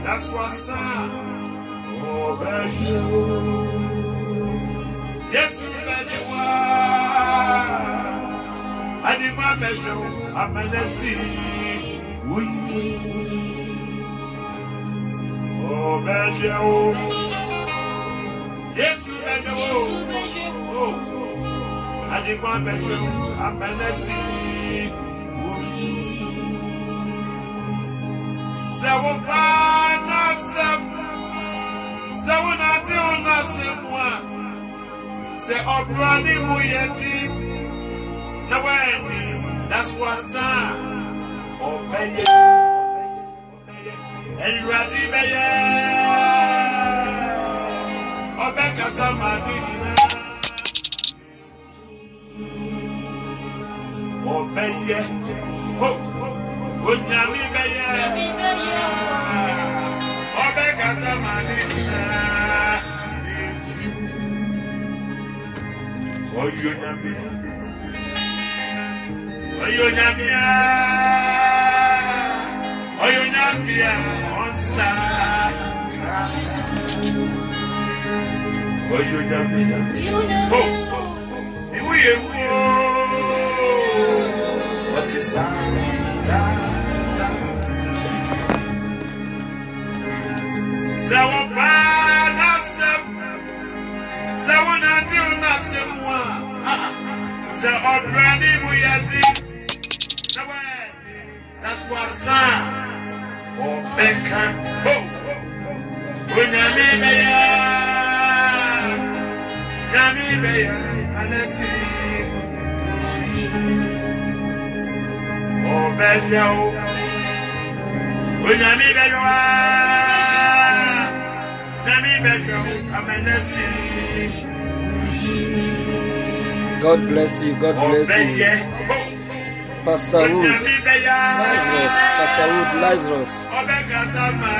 That's what's up. Oh, yes, I did my best. I'm a see. Oh, yes, I did my best. I'm a see. That's what's up. Obey. And ready, obey, what is that's what's up. Oh, Becca. Oh, God bless you. God bless you. Pastor Wood, Lazarus, Pastor Wood, Lazarus.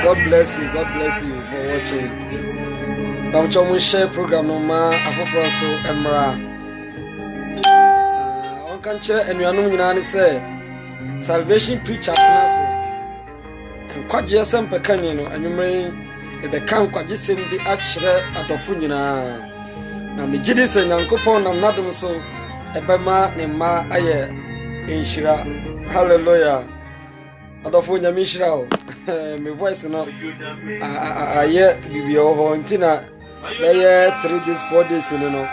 God bless you. God bless you for watching. Bamcho share program no ma afoforo so emra. On kan kire enuanum nyina ne say salvation preacher tenase. Nkwaje sem pekanye no anwumre e be kan kwaje sem bi a kire adofo nyina. Na me gidi se Nyankopon nam nadum so ebema ne ma aye inshira. Hallelujah. Adofo nyame inshira o. My voice no aye bibio ho ntina leye 3 days 4 days no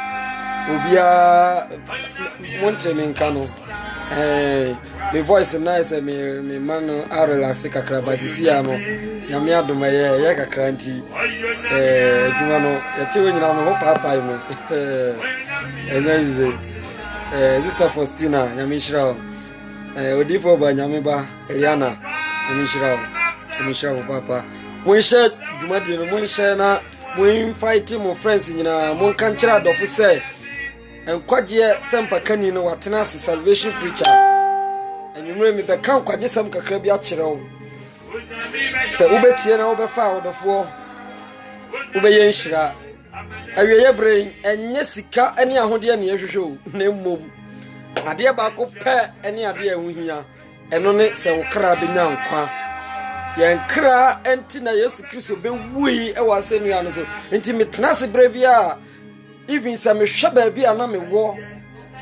obia monte me nka no my voice nice me man a relax kakra basisi ya no nyame adoma ye kakra nti duma no yete wenyina no ho papa mo enyize sister Faustina nyame inshira odifo ba nyame ba Rihanna nyame inshira Michelle papa mun share dumadi no mun share na mun fight mo friends nyina mun kan kira dofo say enkwaje sempa kani no watena salvation preacher enwumre mi be kan kwaje sem kakra bi a kire wo se ubetie na ubefa odofo ubeye nhira awieye brain enye sika ene ahode ne yehwehwe na mmom ade ba ko pe ene ade ahuhia eno ne se wo kra be nya nkwa yankra enti na Yesu Kristo be wui e wase nua no so enti metena se brebia even sa me hweba bia na me wo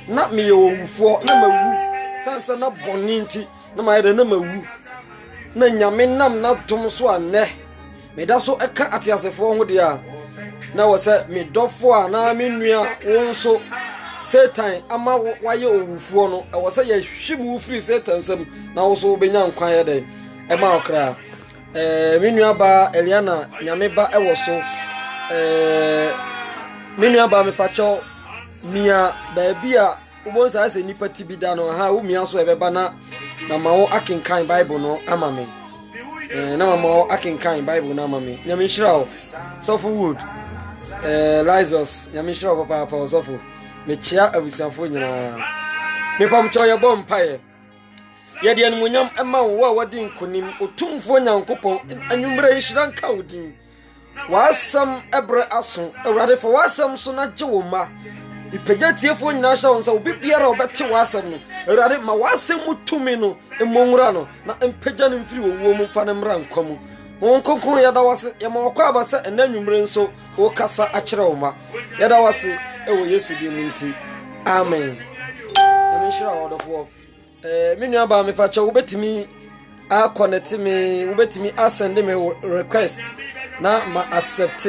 na me yewufo na mawu sansa na boni enti na mayede na mawu na nyame nam na dom so anne me da so eka atiasefo ho dia na wose me dofo a na me nua wonso Satan ama waye owufo no e wose ye hwimu free Satan sam na wo so obenya nkwan ye den e ma okra minua ba Eliana nyame ba ewo so menu aba me pacho mia baby a ubon sa se nipa tibida no ha wo mia so ebeba na ma wo akenkan bible no ama me na ma wo akenkan bible na ama me nyame hira o sofo wood Lysos nyame hira o papa sofo me chia abusiafo nyina me pam cho ye bom pae ye de anmunyam ema wo wadi nkonim otumfo nyankopon anwumre hira nka odin wasam ebre aso awrade for wasam so na gye wo ma ipegyatiefo nyina sha wonsa obi biara obete wasam no awrade ma wasam mutumi no emonwura no na empegya no mfiri wo mu fa ne mra nkwamu won konkon ya da wase ya ma kwa abasa enanwumre nso wo kasa akere wo ma ya da wase ewo Yesu di munti amen amen shira wodofo menu aba me pacha wobetimi a connect me wobetimi asend me request na ma accept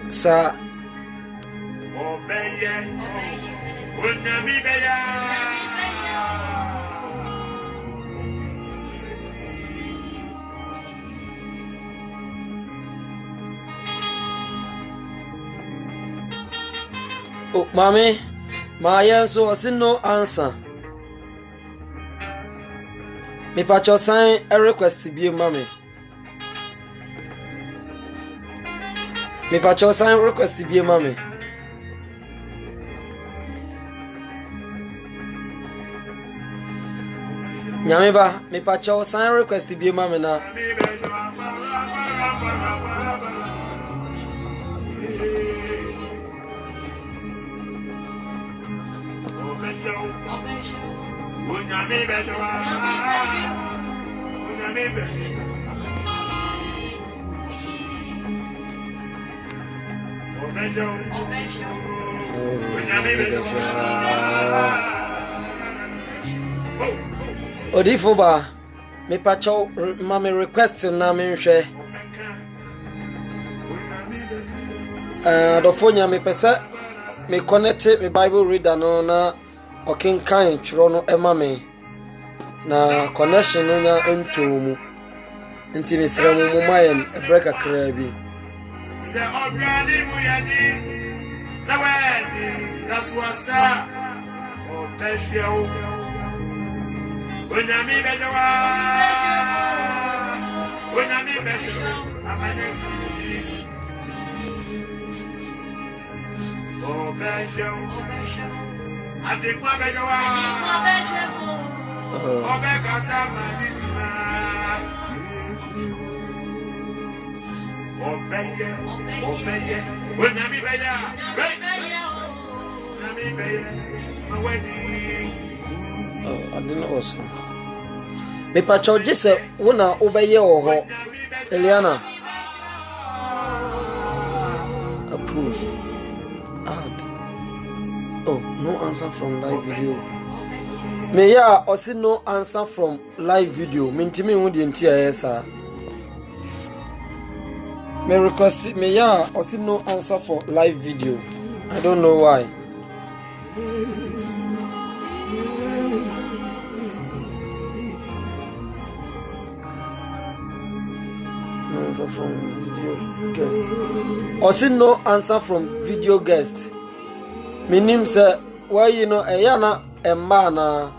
sa oh mami ma yenso no answer me pacho sign a request bi mami me pacho sign request bi mami nyame ba me pacho sign request bi mami na Odifo ba me pacho mami request na me nhwe dofonya me pesa me connect me Bible reader no na okenkan chiro no ema me na connection no na entomu nti me sira mu mayen break akra bi se obrani mu yadi na wedi that's what's up o peshiao onyami bejawa onyami peshiao amanesi o peshiao ati kwa bejawa o be kasama dima obeye onyami beya onyami beye mawedi I don't know also. Me pacho jese wona obeye oho Eliana approve add. Oh, no answer from live video. Me ya osi no answer from live video. Mintimi hu de ntia yesa. Me request me ya osi no answer for live video. I don't know why. No answer from video guest. Osi no answer from video guest. Minim say why you know eyana emma na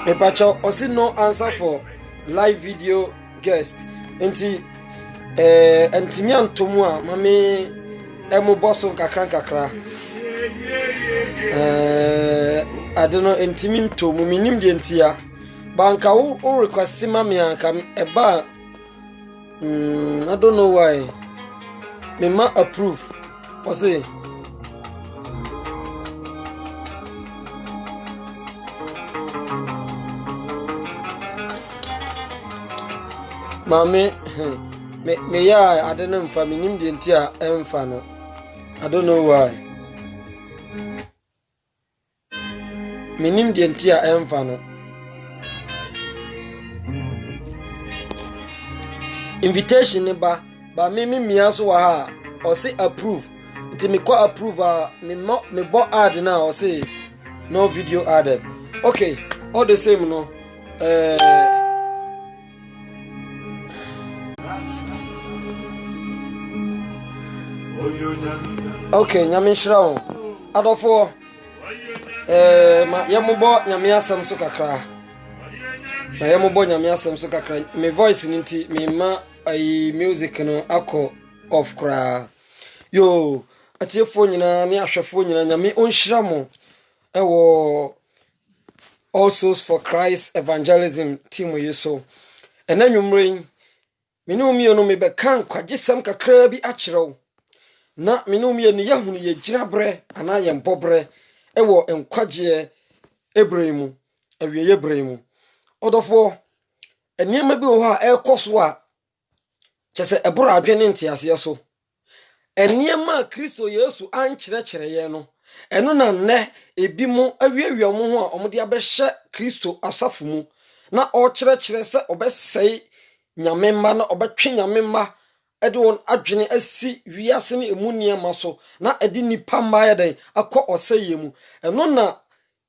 Epacho osi no answer for live video guest. Enti entimi antomu a mame emo bosso kakra I don't know entimi ntomu minim de entia banka wo request mame anka eba I don't know why me ma approve osi mame me ya I don't know if I'm in the entire enfano. I don't know why. Minim the entire enfano. invitation ne ba me mia so wa ha o say approve nti me ko approve me bo add na o say no video added. Okay, all the same no okay, nyame nhyira wo adofo ma yemobo nyame asem so kakra na yemobo nyame asem so kakra me voice nti me ma ai music no akọ off kra yo atiefo nyina ne ahwefo nyina nyame onhyira mo ewo All Souls for Christ Evangelism team yeso enanwumren minumi no me bekan kwagesem kakra bi akyerew na minumi no yahunu ye gyinabre ana ye mbobre ewo enkwagye Ebrahim awie Ebrahim odofo eniema bi wo ha ekoso a kyese eboro adwene ntiase so eniema Kristo Yesu ankyerɛkyerɛ ye no eno na nne ebi mu awiawi mo ho a omde abɛhye Kristo asafo mu na o kyerɛkyerɛ sɛ obɛsɛe nyamemma na obɛtwe nyamemma ede won adwene asi wiase ne emu niema so na ede nipa mma ya den akɔ ɔsɛye mu eno na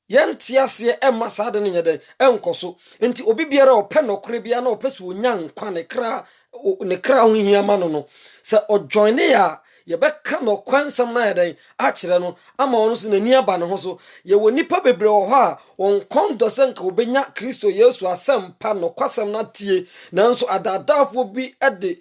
yentiase emma saade ne nyeden enkoso enti obi biara opɛ nokore bia na opɛ so onya nkwa ne kra ho hia ma no sɛ ojoine ya yebeka no kwansam na yeden akire no ama ono so nani aba ne ho so ye woni pa bebre wo ho a won kondo senka obenya Kristo Yesu asempa no kwasam na tie nanso adadafo bi ede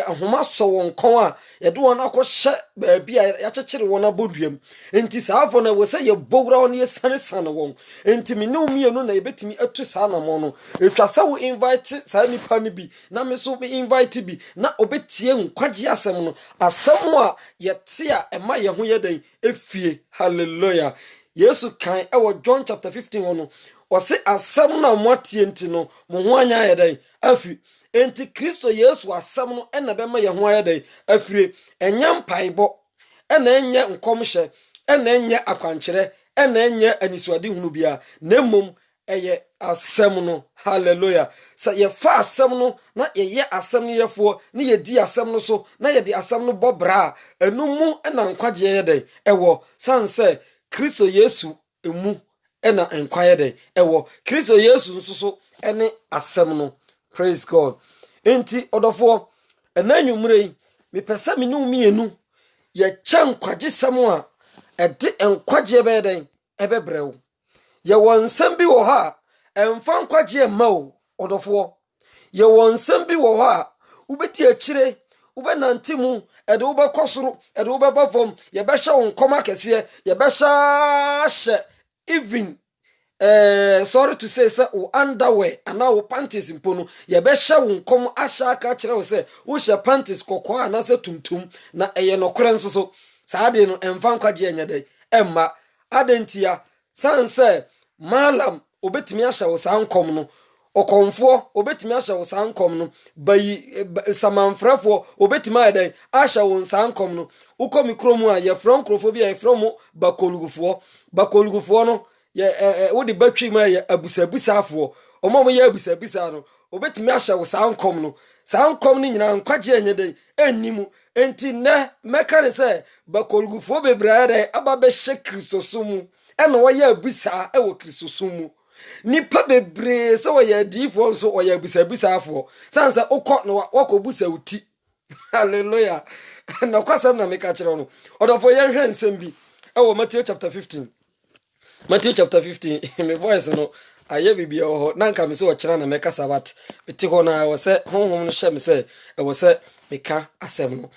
ahoma so won kon a yede won akohye baabi a ya kyekere won aboduam enti saafo na wo se ye bowra won ye sanesane won enti me no mienu na yebetimi atu saa na mo no etwasa wo invite saa nipa ne bi na me so be invite bi na obetie nkwagye asem no asem a yetia ema ye ho yeden efie. Hallelujah. Yesu kan ewo John chapter 15 ono o se asem na motie nti no mo ho anya yeden afi enti Kristo Yesu asem no ena be ma ye ho yeden afire enya mpaibo ena enye nkomhye ena enye akwankyere ena enye anisuade hunu bia na mom eye asem no. Hallelujah. Sa ye fa asem no na ye asem no yefo ne ye di asem no so na ye di asem no bobra enu mu na nkwagye ye den ewo sanse Kristo Yesu emu na nkwaye den ewo Kristo Yesu nso so ene asem no. Praise God. Enti odofo enanwumre me pesa me no mienu ye kya nkwagye sem a ede nkwagye be den ebebrew ye wonsam bi wo ha emfa nkwagye ma o odofo ye wonsam bi wo ha ubeti akire ubenantimu ede ubekosoro ede ubebafom ye behye wonkom akese ye behya hye even sorry to say o underwear ana o panties mpono ye behye wonkom ahya aka kire wo se wo hye panties kokko ana se tuntum na eye nokore nso so saade no emfa nkwagye anyade emma adentia sanse malam obetimi ahya wo sankom no okonfo obetimi ahya wo sankom no bayi samanfrafo obetimi adan ahya wo sankom no ukomi kromu a ye from krofobia ye from bakolugufo no ye wodi batwi ma ye abusabusafo omom ye abusabisa no obetimi ahya wo sankom ni nyina nkwagye anyade ennimu enti ne meka ne se bakolugufo bebrade ababe hye Kristo sumu ena woye abusa ewo Kristo sumu nipa bebre se woye difo nso woye abusabusafo sansa ukọ no wakobusa uti. Hallelujah. Na kwasam na meka kire no odofo ye hwe nsem bi ewo Matthew chapter 15 me voice no aye bibia ho nanka me se wo kire na meka sabat beti ho na wo se honhom no hye me se ewo se meka asem no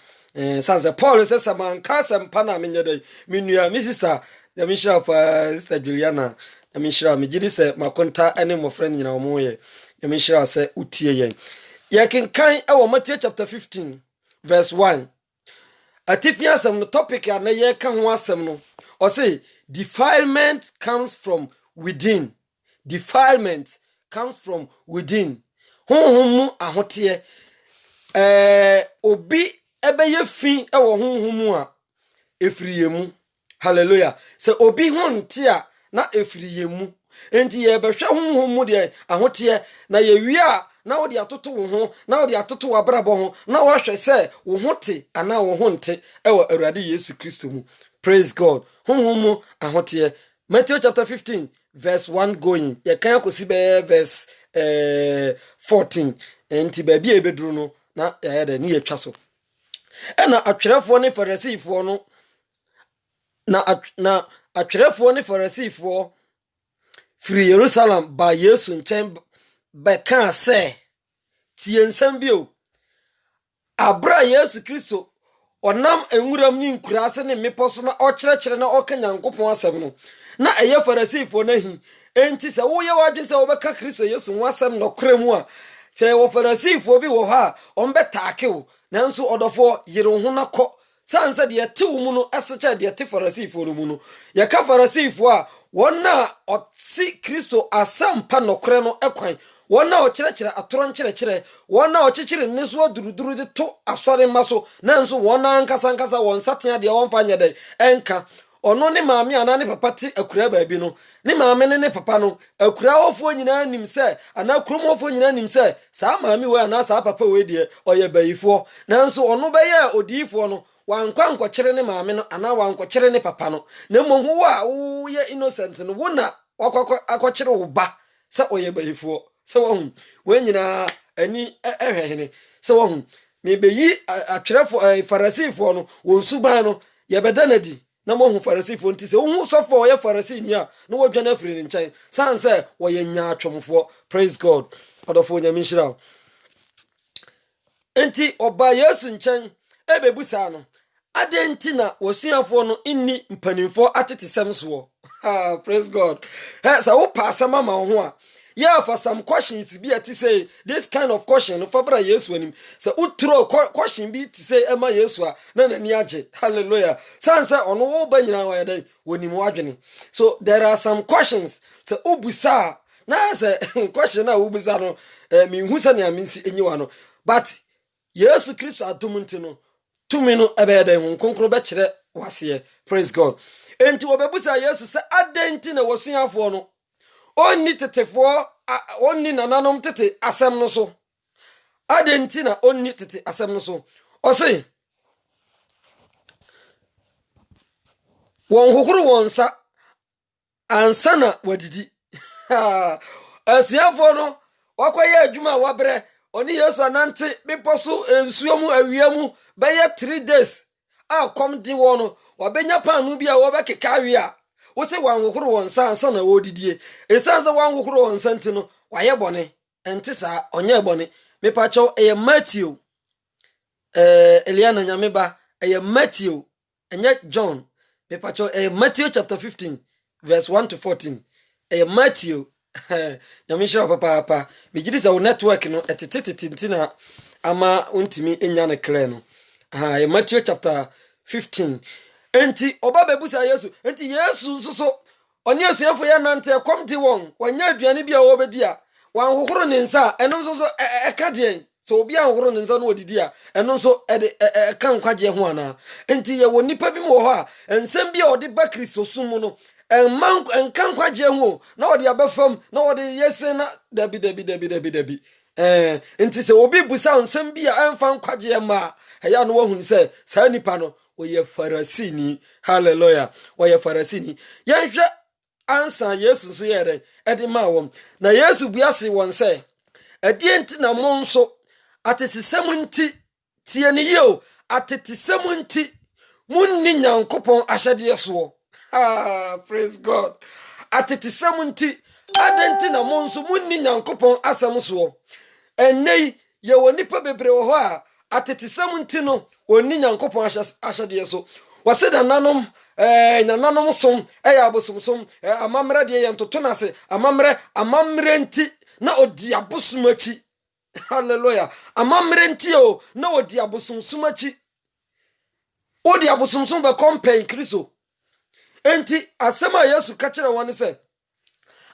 sansa Paul se saman ka asem pa na menyedai menua mi sister ya mishra pa sister Juliana ya mishra me gidi se makonta ene mo friend nyina omo ye ya mishra se utie yen ye kenkan ewo Matthew chapter 15 verse 1 atifia asem no topic ya na ye ka ho asem no o say defilement comes from within. Defilement comes from within. Honhom ahote obi ebeye fi ewo honhom a efriye mu. Hallelujah. Se obi honte a na efriye mu enti ye behwe honhom mu de ahote na ye wi a na wo de atoto wo ho na wo de atoto wabrabo ho na wo hwɛ sɛ wo ho te ana wo ho nte ɛwɔ Awurade Yesu Kristo mu. Praise God. Honhom mu ahote. Matthew chapter 15 verse 1 going. Ye kan akosi be verse 14. Enti ba bia ebeduru no na ya da ni yetwa so. Ɛna atwerɛfoɔ ne Farisifoɔ no na atwerɛfoɔ ne Farisifoɔ firi Jerusalem ba Yesu nkyɛn bɛka sɛ tie nsɛm bio. Abra Yesu Kristo onam enwuram ni nkurase ne mepɔso na ɔkyerɛkyerɛ na ɔka Nyankopɔn asɛm no na ɛyɛ Farisifoɔ nahi enti sɛ woyɛ wadwe sɛ wobɛka Kristo Yesu ho asɛm no kora mu a sɛ wo Farisifoɔ bi wɔ hɔ a ɔmbɛtaakew nanso ɔdɔfoɔ yere ho na kɔ sansa de yɛte wo mu no ɛsekyɛ de yɛte Farisifoɔ no mu no yɛka Farisifoɔ a wɔn na ɔte Kristo asɛm pa nokora no ɛkwan wɔn na ɔkyerɛkyerɛ atoro nkyerɛkyerɛ wɔn na ɔkyekyere ne so aduruduru de to asɔre ma so nanso wɔn na ankasa wɔn satea de wɔn fa nyɛ dɛ ɛnka ɔno ne maame ana ne papa te akura baabi no ne maame ne papa no akura wɔfoɔ nyinaa nim sɛ ana kurom wɔfoɔ nyinaa nim sɛ saa maame wɔ ana saa papa wɔ die ɔyɛ bayifoɔ nanso ɔno bɛyɛ odiyifoɔ no wankwa nkɔkyere ne maame no ana wankɔkyere ne papa no na mmom wo a woyɛ innocent no wo na wakɔkyere wo ba sɛ ɔyɛ bayifoɔ sɛ wɔn wɔn nyinaa ani ɛhwɛ hene sɛ wɔn mebeyi atwerɛfoɔ Farisifoɔ no wɔn suban no yɛbɛda na di na mo hu Farisifoɔ nti sɛ wo hu sɔfo ɔyɛ Farisini a na wɔdwane afiri ne nkyɛn san sɛ wɔyɛ nyaatwomfoɔ. Praise God. Ɔdɔfoɔ Nyame nhyira. Enti ɔba Yesu nkyɛn ebebusa no adenti na wɔsuafoɔ no inni mpanimfoɔ atete sɛm soɔ. Praise God. Sɛ wo pa asɛm ama wo ho a yeah, for some questions be to say this kind of question for bra Yesu anim so utro question be to say ema Yesu a na ni age hallelujah sansa ono wo ba nyina wa yɛdan wonim wadwene so there are some questions so ubusa na say question na ubusa no me hu sa na mensi enyiwa no but Yesu Kristo adom nti no tumi no ebe yɛdan hu konkro be kyerɛ wase. Praise God. Enti obebusa Yesu sɛ adenti na wɔsuafoɔ no onni tetefoɔ onni nananom tete asɛm no so adenti na onni tete asɛm no so ɔse wɔn hohoro wɔn nsa ansa na wadidi asuafoɔ no wakɔyɛ adwuma a wabrɛ ɔne Yesu anante bepɔ so nsuo mu awia mu bɛyɛ 3 days a kɔm di wɔ no wabɛnya paanu bi a wɔbɛkeka awie a wo se wan hohoro wɔn nsa ansa na wɔdidie esanse wan hohoro wɔn nsa nti no wayɛ bɔne ente saa ɔnyɛ bɔne mepakyɛw ɛyɛ Matthew Eliana Nyame ba ɛyɛ Matthew ɛnyɛ John mepakyɛw ɛyɛ Matthew chapter 15 verse 1 to 14 ɛyɛ Matthew Nyame hyɛ papa megidi sɛ wo network no ɛtetetete na ama untimi enya ne clear no ɛyɛ Matthew chapter 15 enti oba bebusa Yesu enti Yesu so oni asuafo ya nante kom di won wanya aduane bia wo bedi a wan hohoro ne nsa eno so eka de so obi an hohoro ne nsa no odidi a eno so kan kwaje ho ana enti ye woni pa bi mo ho a ensem bia odi ba Kristo sum no enkan kwaje ho na odi abafam na odi yese na dabi enti se obi busa ensem bia anfa kwaje ma ya no wahun se saa nipa no oye Farisini. Hallelujah. Oye Farisini. Yanhwe ansa Yesu so yere ede ma wom. Na Yesu biase won se adie nti na mo nso atesesem nti tie ne yo atesesem nti munni Nyankopɔn ahyɛde so. Praise God. Atesesem nti adenti na mo nso munni Nyankopɔn asɛm so. Enei ye woni pa bebre wo ho a atesesem nti no onni Nyankopɔn ahyɛde so. Wase da nanom nananom som abosomsom amamre de ye ntoto na se amamre nti na odi abosom achi. Hallelujah. Amamre nti o na odi abosomsom achi. Odi abosomsom be compare Kristo. Enti asema Yesu ka kire won se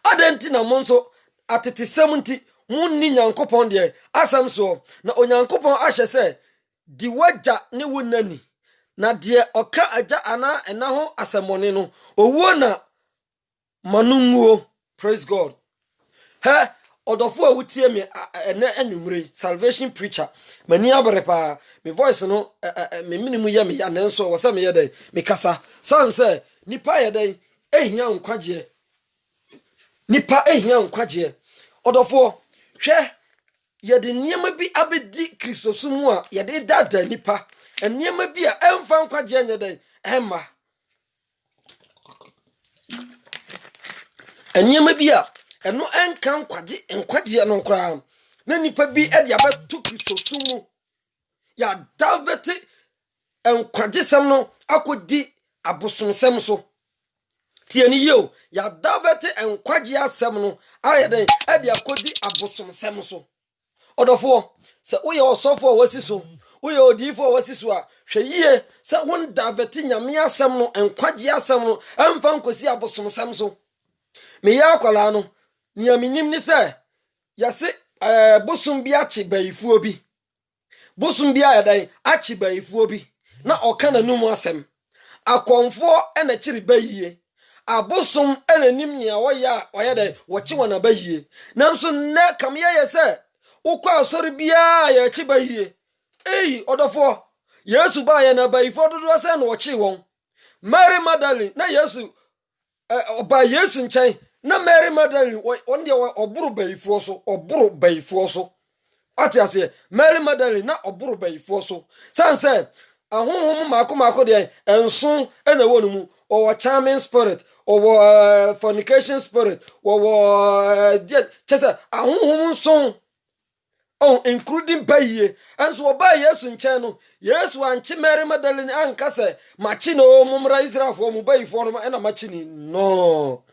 adenti na mo nso atetesem nti munni Nyankopɔn de asɛm so na onyankopɔn ahyɛ se di wagya ne wonani na de oka agya ana ena ho asɛmɔne no owuo na manunguo. Praise God. odofo a wutie me ene anwumre salvation preacher mani abere pa me voice no me minimu ye me ya nenso wo se me ye den me kasa sanse nipa ye den ehia nkwaje nipa ehia nkwaje odofo hwe ye de niema bi abedi kristosumu a ye de dada nipa niema bi a emfa nkwaje nya den emma niema bi a eno enka nkwaje no nkra na nipa bi e de abeto kristosumu ya davete nkwaje sem no akodi abosomsem so tieni yo ya davete nkwaje asem no ayeden e de akodi abosomsem so odofo se uye osofo wasi so uye odifo wasi so a hweyie se won davete nyame asem no nkwaje asem no emfa nkosi abosomsem so me ya akwala no ni aminim ni se yase bosum bi achi baifuo bi bosum bi ayadan achi baifuo bi na oka na numu asem akonfo ena chiri bayie abosum ena nim ne oya wochi wana bayie nanso ne kam ye se ukwa asori bia ya chi bayie odofo yesu ba ya na baifo dodo se na wochi won Mary Magdalene na yesu oba yesu nchen na Mary Magdalene on de oburu baifuo so ati ase Mary Magdalene na oburu baifuo so sanse ahonhom mako de enso ena wonu mu or charming spirit or fornication spirit or chesa ahonhom so including baye and so oba yesu nchen no yesu anchi Mary Magdalene ankase machi no mumra Israel fo mu baifo no ena machi no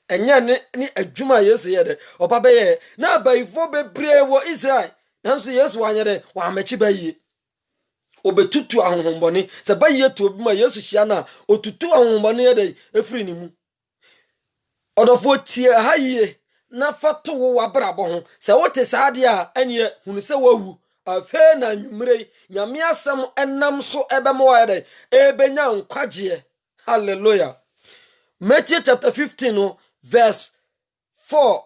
enya ni adwuma yesu ye de oba beye na baifo bebre wo Israel nanso yesu wanye de wa machi baye obetutu ahonhomboni se baye to obi ma yesu hia na otutu ahonhomboni ye de efiri ni mu odofo tie haye na fato wo wabrabo ho se wote saade a ene hunu se wawu afe na nwumre nyame asem enam so ebemo wa de ebenya nkwaje hallelujah Matthew chapter 15 no verse 4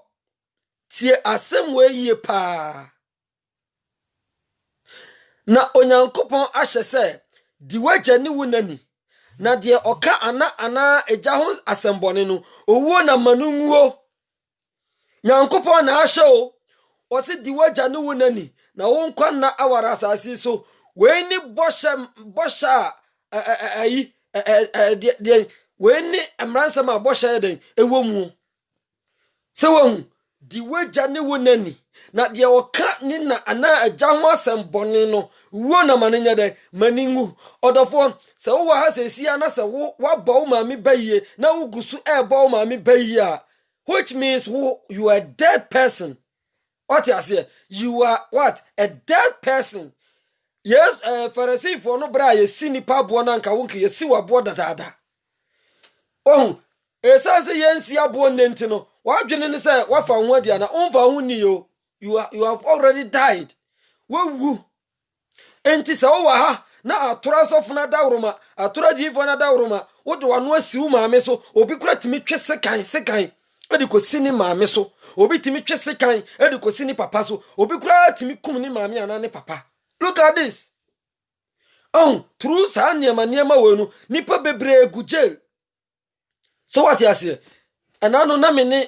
tie asem we yie pa na onyankopon ahye se di wagya ni wunani na de oka ana eja ho asembone no owuo na manunwo nyankopon na ahye o se di wagya ni wunani na wonkwa na awara asase so we ni bosha ayi de we ni amransama bosha den ewomu se won di wagya ni wunani na de oka ni na ana agya ho asembone no wo na manenya de maningu odofo se wo ha se sia na se wo wabɔ ma mi baye na wo gusu bɔ ma mi baye which means you are a dead person. What you say? You are what? A dead person. Yes, Pharisee for no bra ye si nipa bo na nka wonke ye si wabo dada. Say yensi abo nenti no. Wadwene ne say wafa ho dia na onfa ho ni yo. You have already died. Wu. Enti sa wo ha na atora sofo na dawroma, atora difo na dawroma. Wo do wano asi wo maame so, obi kura timi twe sekan. Edi ko sini maame so, obi timi twe sekan, edi ko sini papa so, obi kura timi kum ni maame ana ne papa. Look at this. Through sa niema we no, nipa bebre gu jail. So what you say? Anano na me ne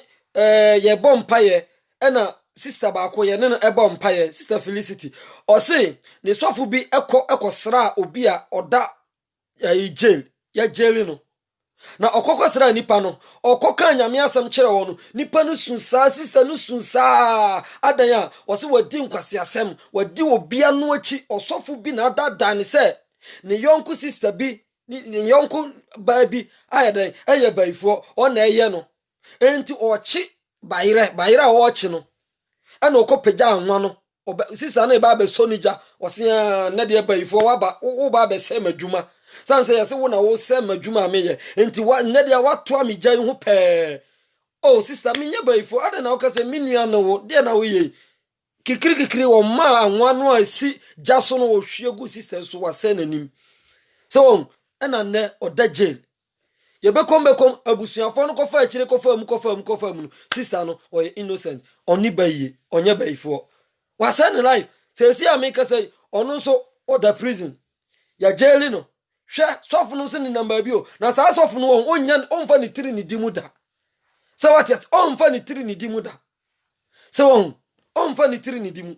ye bompaye, ena sister ba ko ye ne no bompaye, sister Felicity. O say, ne sofo bi ekosra obi a oda ya jail, ya jail no. Na okokosra nipa no okoka nyame asem kire wo no nipa no sunsa sister no sunsa adanya wo se wadi nkwase asem wadi obia no achi osofo bi na dada ne se ne yonku sister bi ne yonku ba bi ayadan eye baifo o na eye no enti ochi bayire a ochi no ana okopagya anwa no sister na ba be sonija o se na de baifo wo ba be se madwuma sanse yase wo na wo se madwuma ameye enti wa nede ya wato amigya ho pe sister minya baifo ada na okase minua no wo de na wo ye kikiri wo ma anwa no asi jaso no wo hwiegu sister so wa se nanim so ena ne oda jail ye bekom abusuafo no kofa akire kofa mu sister no oye innocent oni baye onye bayifo wasa ne life say see ameka say ono so order prison ya jail no hwe sofu no so ni number bi o na sa sofu no onya onfa ni tiri ni dimuda say what yet onfa ni tiri ni dimuda say onfa ni tiri ni dimu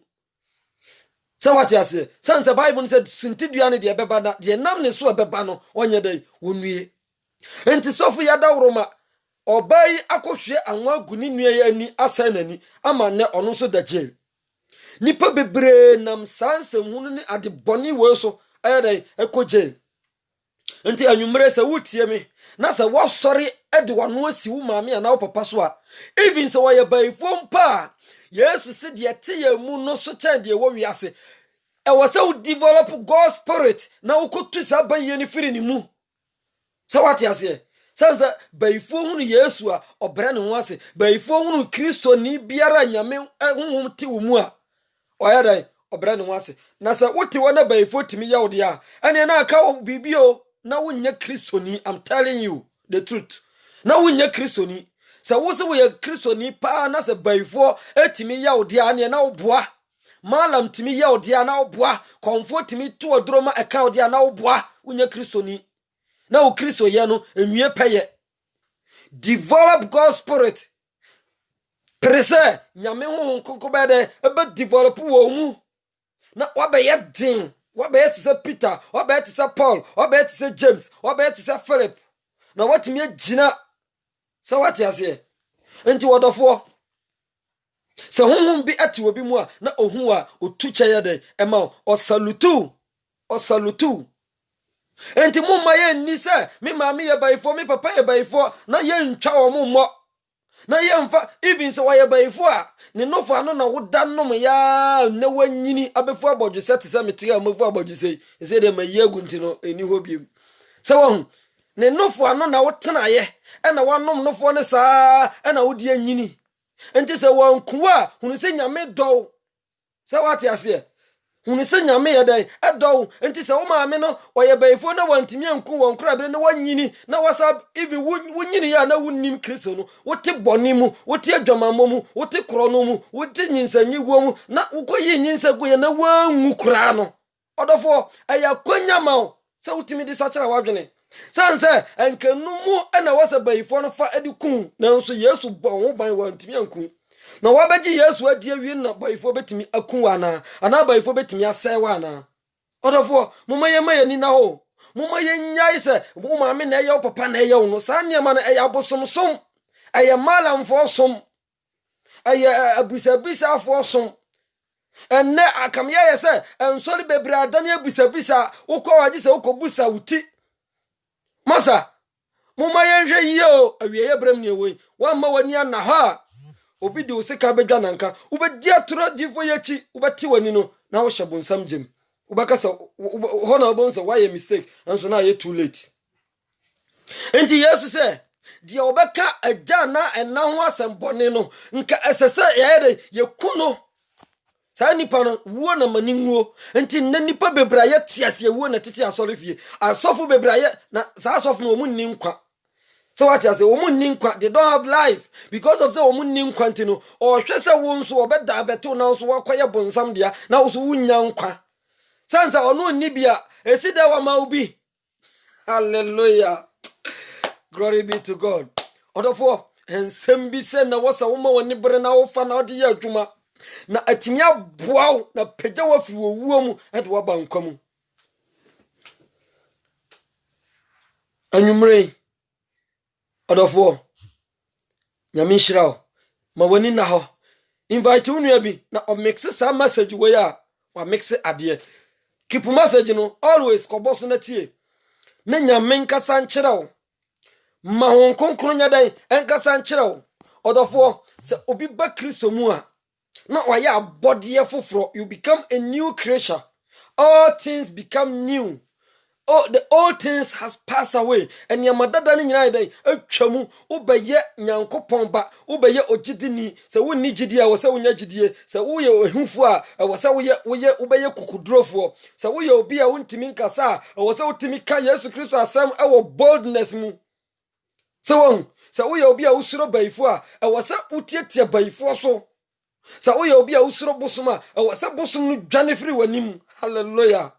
say what you say since the Bible said sintidua ne de beba na de nam ne so beba no onye dai wonue enti sofu ya dawroma obai akohwe anwa aguni nua ya ani asa nani ama ne ono so da jail nipa bebre nam sansem hunu ni ade boni we so ayedai eko jail enti anwumre se wutie me na se wosori ede wano asi wo maame ana wo papa so a even se wo ye baifo mpa Yesu se de te ya mu no so chan de wo wiase e wo se wo develop God's spirit na wo kotu sa ban ye ni firi ni mu se what ya se sanza baifo hunu Yesu a obre ne ho ase baifo hunu Kristo ni biara nyame honhom te wo mu a oyadai obre ne ho ase na se wote wona baifo timi ya wode a ene na aka bibio na wonye Kristo ni I'm telling you the truth na wonye Kristo ni se wo se wo ye Kristo ni pa na se baifo etimi ya wode a ne na wo boa malam timi ya wode a na wo boa konfo timi to odroma aka wode a na wo boa wonye Kristo ni na wo Kristo ye no enwie peye develop God's spirit prese nyame ho konkobede ebe develop wo mu na wabe din wabe tse Peter wabe tse Paul wabe tse James wabe tse Philip na watimi agina sa wati ase enti wodofo se honhom bi ati obi mu a na ohu a otucha ye de ema o salutu enti mumma ye ni se me maame ye baifo me papa ye baifo na ye ntwa wo mummo na ye mfa even se waye baifo a ne nofo ano na woda nom ya na wanyini abefo abodwese te se mete amafu abodwese se de maye agunti no eni ho biem se wo ne nofo ano na wotena ye e na wanom nofo ne saa e na wodi anyini enti se wanku a hunu se nyame do se wate ase hunu se nyame ye dai edo enti se wo maame no oye baifo na wantimi anku won kra bere na wanyini na wasa even wonyini ya na wonnim Kristo no wote boni mu wote adwamammo mu wote krono mu wote nyinsanyi wo mu na wokoyi nyinsa go ye na wanwu kra no odofo aya kwanyama se wotimi di sachira wadwene sanse enkanumu na wasa baifo no fa adikun na nso Yesu bon wo ban wantimi anku na wabeji Yesu adi awie na baifo betimi akun ana baifo betimi asewa na odofo mumaye maye ni na ho mumaye nyai se wo maame na ye papa na ye wo no sa niam na ye abosomsom aye malamfo som aye abusabisa afo som enne akamya ye se ensori bebre adane abusabisa wokọ waje se wokobusa wuti masa mumaye hwe yi o awie ye brem ne ewe wa ma wani ana ha obi de oseka bedwa nanka ubedi atoro difo yachi ubeti wani no na wo hyebonsam gem ubakasa ho na obonso why a mistake anso na ye too late enti Yesu se dia obeka agya na ena ho asembone no nka esese ye kuno sa nipa no wo na maninwo enti na nipa bebra ye tiase wo na tete asorefie asofo bebra ye na sa asofo no mun ninkwa. So what you say, they don't have life because of the woman quantino or Shessa won so better beto now so acquire bonsam dia now so wunyanqua. Sansa or no Nibia, a sida maubi. Hallelujah. Glory be to God. Other four and Sembi send was a woman when Nibra now fan out the Yajuma. Na atimia bow na pejawa fi wom at waban come. Anumre. Odofo nyame shirawo ma wani na ho invite unu bi na o mix some message we ya wa mix ade keep message no always ko boss na tie na nyame nkasa nkyirawo ma hon konkro nya dai enkasa nkyirawo odofo se obi ba Kristo mu a na wa ya abode foforo you become a new creature all things become new. Oh, the old things has passed away. And your mother done in your day. A chamu, ubeye, nyanko pomba, ubeye ojidini. So we need jidia, was so nyajidie. So we are humfua, was so we ubeye kukudrofo. So we will be a untiminka sa, or was so timika, yes, Christ, as some our boldness mu. Sa wo ye obi a usuro baifo a ɛwɔ sɛ utietie baifo so. Sa wo ye obi a usuro bosom a ɛwɔ sɛ bosom no dwane firi w'anim. Hallelujah.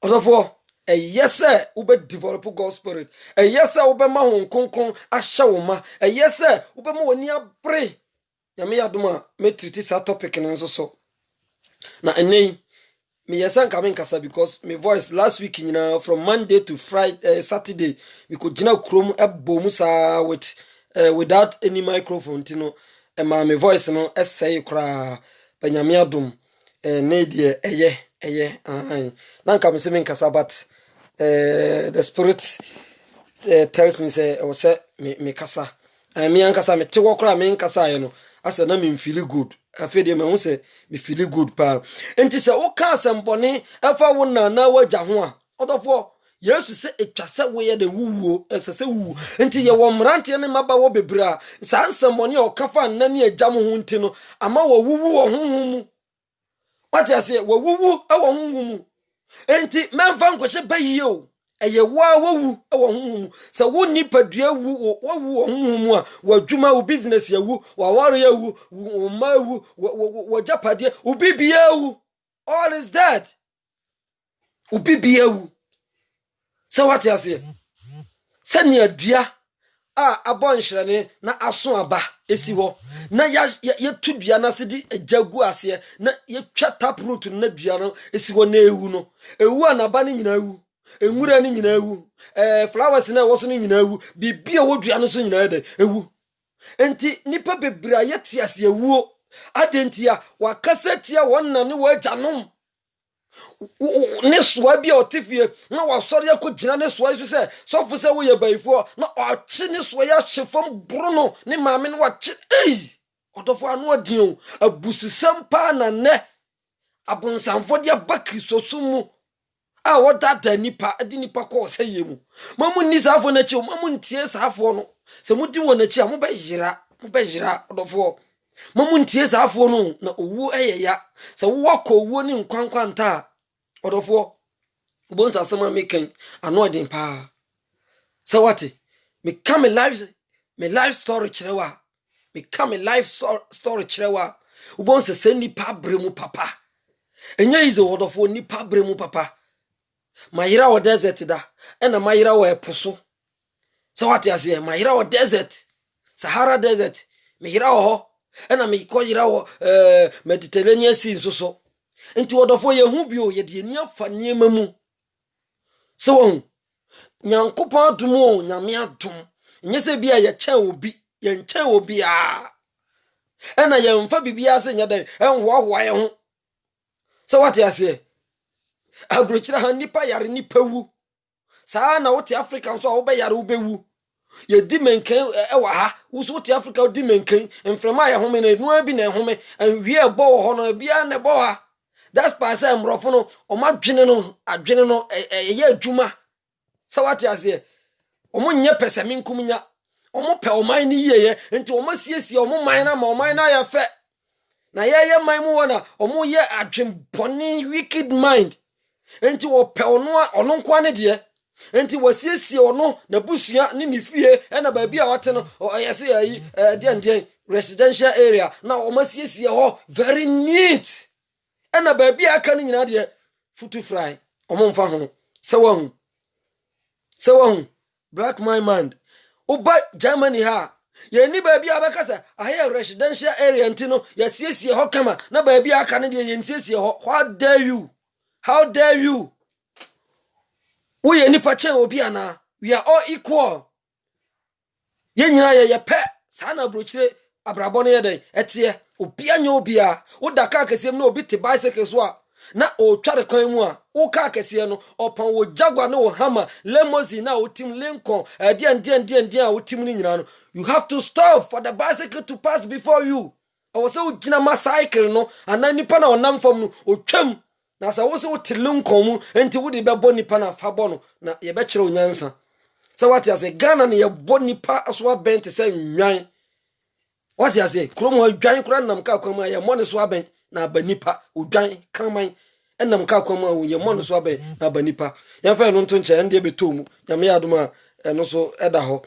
Odofo yes sir ube develop God's spirit. Yes sir ube ma hon konkon ahye wo ma. Yes sir ube ma wani abre. Nyame yadoma me treat sa topic no nso so. Na enei me yesa nka me nkasa because my voice last week nyina from Monday to Friday Saturday we could jina krom ebom sa with without any microphone tino ma my voice no essay kra Nyame adom ne de eye na nka me se me nkasa but the spirit tells me say o say me kasa me ankasa me te wokra me nkasa ye no asa na me feel good afede me hu say me feel good pa enti say o ka asembone afa wo na wagya ho a odofo yesu say etwa say wo ye de wuwo se wuwo enti ye wo mrante ne maba wo bebra sa asembone o ka fa na ne agya mo ho enti no ama wo wuwu wo ho mu what you say wo wuwu e wo ho mu enti memfa nkwoche bayi o eye wawu ewo humu se wo nipadua wu wawu humu a wadwuma wo business ya wu waware ya wu wo mawu wo japade ubibia wu all is dead ubibia wu se what you say se ne adua a abonhirene na aso aba esi ho na ya tudua na se di ajagu ase na ya twa taproot na dua no esi ho na ewu no ewu anaba ne nyina ewu enwura ni nyina ewu flowers na wo so ni nyina ewu bibia wodua no so nyina de ewu enti nipa bebra yete ase ewu adentia wakasetia wonna ne wajanom ne soa bia otifie na wasori akogina ne soa isu se sofo se wo ye baifo na ochi ne soa ya hyefam bruno ne maame ne wachi odofo anu odin abusisam pa na ne abunsamfo dia bakristo sumu a wodada nipa adi nipa ko seye mu mamu ni safo na chi mamu ntie safo no se mudi wona chi a mo be yira odofo mamu ntie safo no na owu eyeya se wo akọ owu ni nkwankwanta odofo bonsa sama meken ano odin pa se wati me come life story chirewa me come life story chirewa ubonsa se nipa bremu papa enye izo odofo nipa bremu papa mayira wo desert da ena mayira wo eposo so what you say mayira wo desert Sahara desert mayira wo ena me ko yira wo Mediterranean sea so enti wodofo ye hu bio ye de ni afa niema mu so won nyankopon adom o nyame adom nye se bia ye chen obi ye nchen obi a ena ye mfa bibia so nya den enhoahoa ye ho so what you say abrochira ha nipa yare nipa wu saa na wote Africa so wo be yare wo be wu ye di menken ewa ha wo so wote Africa wo di menken mfrema ya home na enu bi na home anwie ebo ho no bia na ebo ha that's pass mrofo no o ma dwene no ye adwuma so what you say o mo nye pese minkum nya o mo pe o man ni yeye enti o ma siesie o mo man na ma o man na ya fe na ye man mu wona o mo ye adwen boni wicked mind enti wo pe ono nkwa ne de enti wasiesie ono na busua ne ne fie na baabi a wate no yese ayi de residential area na o masiesie ho very neat na baabi aka ne nyina de futu fry omo mfa ho se won black my mind uba Germany ha ye ni baabi abakasa ahe residential area ntino yasiesie ho kama na baabi aka ne de yensiesie ho how dare you we ni pache obi ana we are all equal ye nyina ye pe sa na brochire abrabo ne ye den etie obi anya obi a wo da ka kesem na obi te bicycle so a na o tware kwan mu a wo ka kese no opan wo Jaguar na wo Hammer limousine na wo tim Lincoln dia a wo tim ni nyina no you have to stop for the bicycle to pass before you I was so gina ma cycle no ana nipa na onam fam no otwam na sa wo so Lincoln mu enti wo de bebo nipa na fa bo no na ye be kire onyansa so what you say Ghana na ye bo nipa aso abent say nwan what you say krom ho dwan kura nam ka kwam ya mo ne so aben na banipa odwan kraman enam ka kwam a ye mo ne so aben na banipa ya fa no nto nche ende beto mu nyame adom a eno so eda ho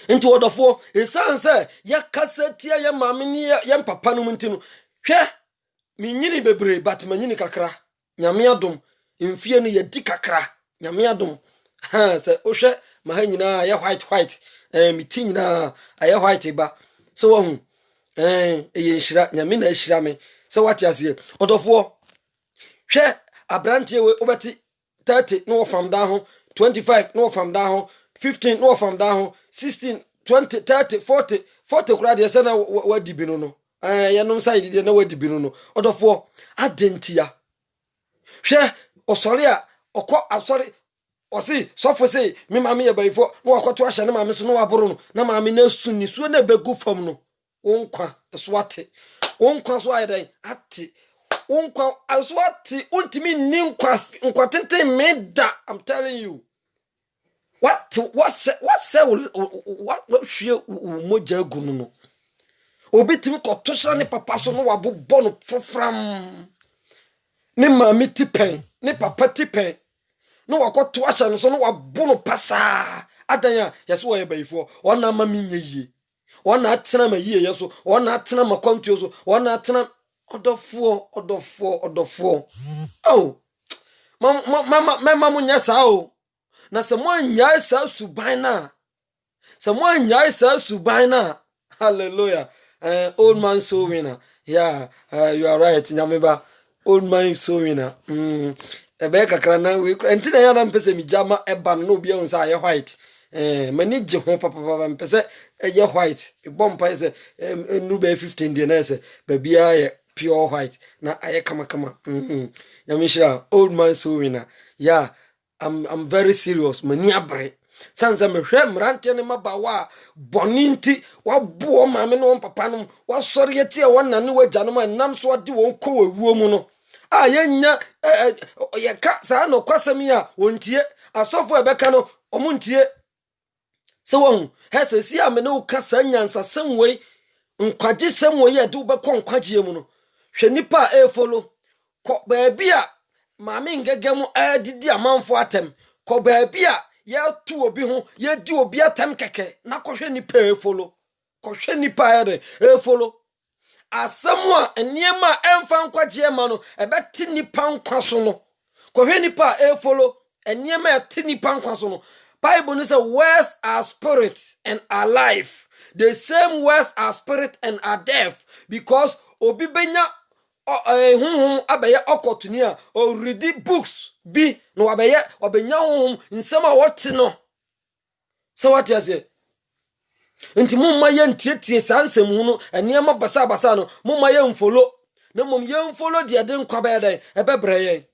Into odofo esan se ya kasetia ya maame ni ya papa no ntinu hwe menyini bebre but manyini kakra nyame adom mfie no yedi kakra nyame adom ha se ohwe maha nyina ya white miti nyina ya white ba so wo ye nhira nyame na ahira me se wate ase odofo hwe abrantie we obeti 30 no fam down ho 25 no fam down ho 15 no fam down ho 16 20 30 40 kura de se na wadi binu no yenom side de na wadi binu no odofo adentia hwe osori a okọ asori osi sofo sei me maame ye bayifo no akoto ahye na maame so no waboro no na maame na sunni so na begu fam no wonkwa so ate wonkwa so aydan ate wonkwa so ate untimi ni nkwa tente meda. I'm telling you what say what hwe moja gunu no obitim kotosha ne papa so no wabobọ no fofram ne maame tipen ne papa tipen no wakoto ahye no so no wabo no pasa adanya yeso wo ye bayifo ona ma minye yie ona atena ma yie yeso ona atena ma kwantuo so ona atena odofo oh mama munya sa o na se mo anya sa suban na hallelujah. Old man soul winner. Yeah, you are right nyameba old man soul winner. Ebe kakra na we entina ya na mpese mi jama eba no bia unsa ye white mani je ho papa mpese ye white bompa ise nu be 15 de na ise ba bia ye pure white na aye kama nyamishira old man soul winner. Yeah, I'm very serious mani abre sanza me hwe mrante ne mabawa boninti wabuo maame no papa no wasori eti e wona ne wagya no nam so ade won kɔ wawuo mu no yenya ye ka sa no kwasam ya wontie asofo ebeka no omuntie se won hesesi ame no ka sa nyansa semwe nkwaje semwe ye de wobekɔ nkwaje mu no hwe nipa follow kɔ baabi a maame ngegemu adidi amanfo atem kɔ baabi a ya tu obi ho ya di obi atem keke na kɔhwe nipa follow kɔhwe nipa ere follow asamwa eniema emfa nkwaje ma no ebeti nipa nkwaso no kɔhwe nipa follow eniema eti nipa nkwaso no Bible say words are spirit and are life. The same words are spirit and are death because obi benya abeye okotuni a o read books bi no abeye obenya nsema wote no so what you say enti mumma ye ntietie sansem hu no eniema basa no mumma ye mfolo na mum ye mfolo de ade nkwa be dan ebebre ye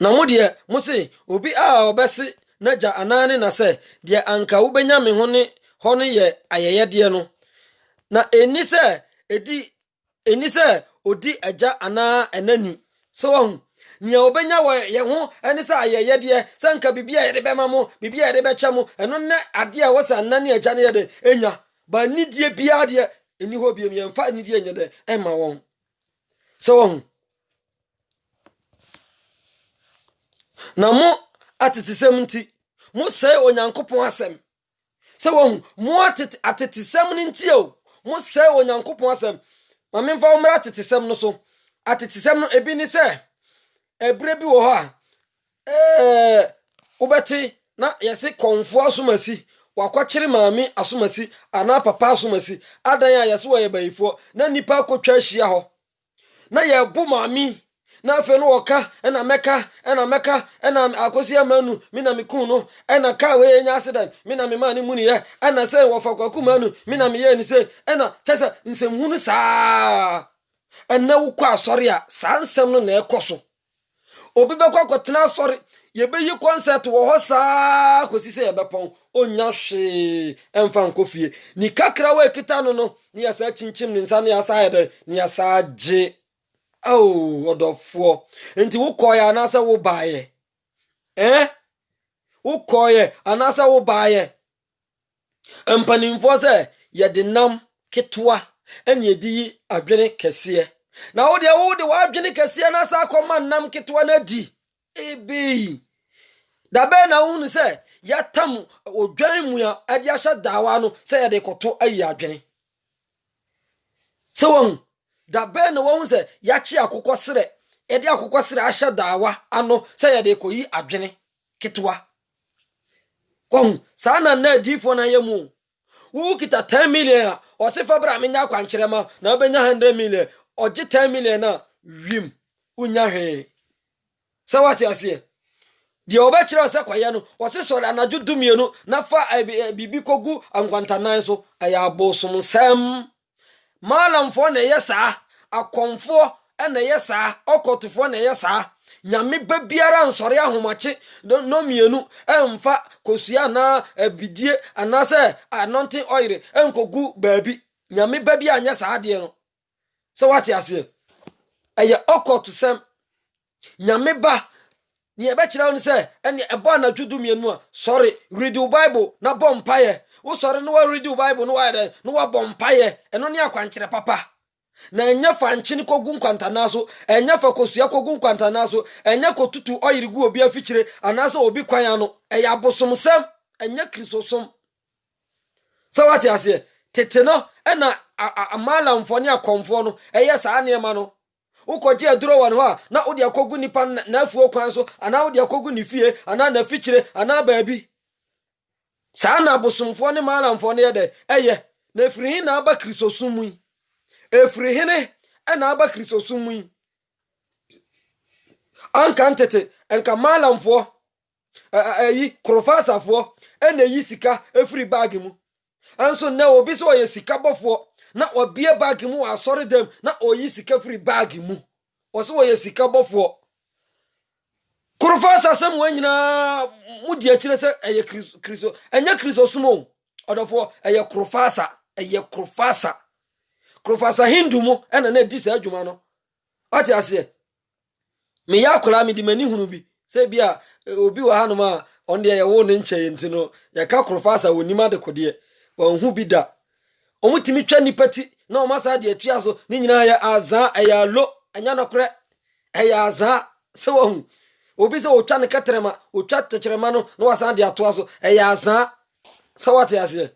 na modie musi obi obesi naja anane na se de anka wo benya me ho ne ye ayeyede no na enise odi aja ana enani so won ni obenya wo ye ho enise ayeyede sanka bibia ye de bema mo bibia ye de becha mo eno ne ade a wosa anane aja ne ye de enya ba nidie bia de eni ho biem ye mfa nidie nya de ema won so won na mo atetisem nti mo sei onyankopon asem se won mo atetisem nti o mo sei onyankopon asem ma memfa wo mra atetisem no so atetisem no ebi ni se ebre bi wo ho a ubeti na yesi konfo asomasi wakwakire maami asomasi ana papa asomasi adan ya yesi wo ye bayifo na nipa akotwa ahia ho na ye bu maami na afe no woka ena meka ena akosi amanu mina mikun no ena ka we nya accident mina me mani muni ye ena se wo fakwaku manu mina me ye ni se ena tesa nsemhunu saa ena wo kwa asori a saa nsem no na ekoso obi be kwa kwotena asori ye be yi concert wo ho saa kosi se ye bepon onya hwe emfa nkofie ni kakra we kita no ni ya sa chinchim ni nsa ni ya sa yede ni ya sa je oh odofo enti wo koya anasa wo baaye wo koye anasa wo baaye empanimfo se ye de nam ketwa ene edi adwene kese na wo de wa adwene kese na sa akoma nam ketwa na di ebi dabe na unu se yatam odwan mu a ade ahya dawa no se ye de koto ayi adwene se won da be no won se yachi akokosere ede akokosere ahya dawa ano se ye de koyi adwene ketwa kon sana na difo na yemu wo kita 10 million o se fa bra menya kwankyerema na obenya 100 million oje 10 million na wim unya hwe se wati ase die obekire se kwaye no o se so anaju dumienu na fa bibi kogu angwantanan so aya abosum sam malamfo na yesa akonfo na yesa okotufo na yesa nyame ba biara nsore ahomache no mienu emfa kosua na abidie anase anointing oil enkogu baabi nyame ba bia anya saade no se wati ase eye okotusem nyame ba ni ebe kira woni se ene ebo na judu mienu a sorry read the bible na bompaye wo sorry no read the bible no wa de no wa bompaye eno ne akwankyere papa na enya fa nkyini kogu nkwantana so enya fa kosua kogu nkwantana so enya kotutu oyirigu obi afikyire anase obi kwan ano eya abosomsem enya krisosom so wati ase tete no ena amala mfoni akomfo no eye saa ne ma no ukoje aduro wan ho a na odi akogu nipa na afuo kwan so ana odi akogu ni fie ana na afikyire ana baabi saa na abosomfo ne mala mfo ne ye eye na efiri na aba krisosum yi efiri hene na aba krisosum yi anka ntete enka mala mfo ayi krofasafo ena yi sika efiri bag mu anso na obi so ye sika bofo na obie bag mu asori dem na oyi sika free bag mu oso ye sika bofo krofasa sam wanyina mudi akire se eye kristo enya kristo sumo odofo eye krofasa hindu mu ena na di se adwuma no ati ase me yakura me di mani hunu bi se bia obi wa hanu ma onde ye wo ne nche ntino ye ka krofasa wonima de kodie wa hu bi da omutimi twa nipati na omasa de atua so ni nyina ya azan ayalo anya nokre eya azan se wo hu obi se otwa ne katrema otwa tekyerema no na wasan de atoa so eya azan se wate ase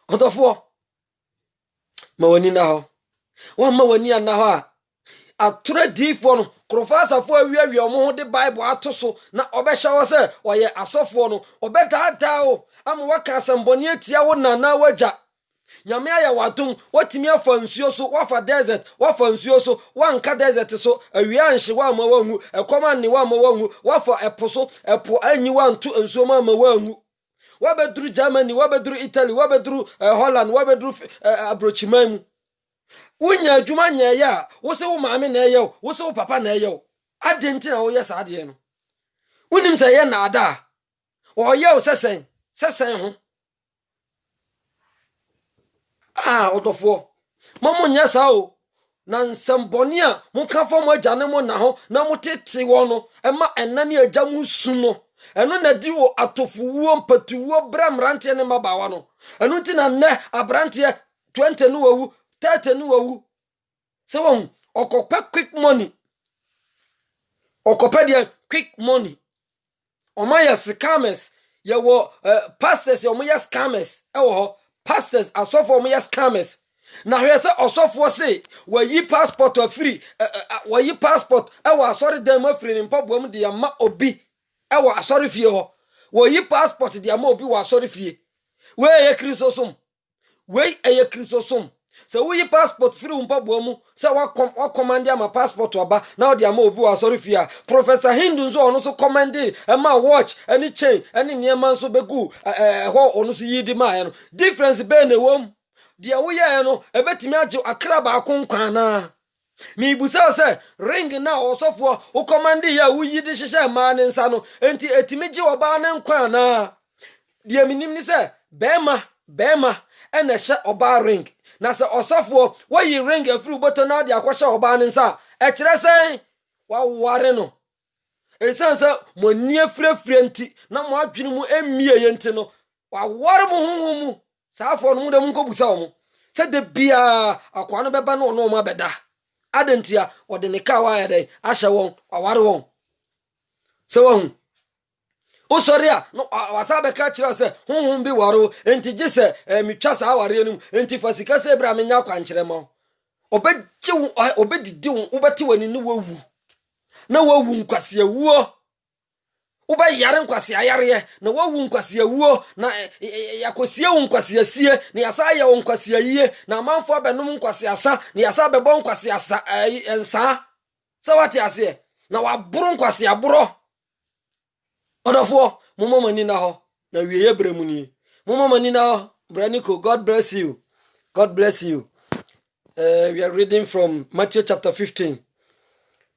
odofo ma wani na ho wa ma wani na ho a atura difo no krofasa fo awiawi omo ho de bible atoso na obehya wo se oye asofo no obedada o am waka asamboni atia wo nana waja nyame aya wadum watimi afa nsuo so wafa desert wafa nsuo so wanka desert so awia anhye wa ma wangu ekoma ne wa ma wangu wafa epo so epo anyi wantu nsuo ma ma wangu wabedru Germany wabedru Italy wabedru Holland wabedru abrochimam wunya adwuma nya ya wo se wo maame na ye wo se wo papa na ye adenti na wo ye sa de no wunim se ye na ada wo ye wo sesen ho odofo momo nya sa o na nsamboni a muka fo agane mo na ho na motete wo no ema enane agya mu su no eno na di wo atofuwo mpatuwo bramrante ne mabawa no eno ti na ne abrante 20 no wawu 30 no wawu se won okopa quick money okopa dia quick money omaya scammers ye wo pastors ye omaya scammers ewo pastors asofo omaya scammers na hwe se osofo se wayi passport afiri wayi passport ewo asori dem afiri ni mpaboam de ma obi ewo asori fie ho wayi passport de ma obi wa asori fie we ye kristosum we eye kristosum se wo yi passport free mpaboamu se wa command ama passport oba na odi ama obi wa sorry fia professor hindu nso ono so command ma watch any chain any niema nso begu ho ono so yidi ma no difference be na wom de wo ye no ebetimi age akra ba konkwan na mi busa se ring na osofo o command ya wo yidi hyehyɛ ma ne nsa no enti etimi ge oba ne nkwan na de minim ni se bema ene hye oba ring na se osofo wo yi ring afiri boto na de akwhye oba ne nsa e kire sen wa ware no esansa mo nie frefre nti na mo adwene mu emie ye nti no wa ware mo honhomu saafo no mu de mo nkobusa wo se de bia akwa no beba no no ma beda adentia ode ne ka wa ya dai ahye won wa ware won se won usori a no wasabe ka kira se honhom bi waro enti gye se mitwa sa aware anum enti fasika se bra menya kwankere ma obegye obedidi wobete wani ne wawu na wawu nkwase awuo uba yare nkwase ayare na wawu nkwase awuo na yakosie nkwase asie na yasa ya nkwase ayie na amanfo abenum nkwase asa na yasa bebo nkwase asa ensa se wate ase na waburu nkwase aburo odofo momo mani na ho na wiye bremu ni momo mani na ho braniko. God bless you, God bless you. We are reading from Matthew chapter 15.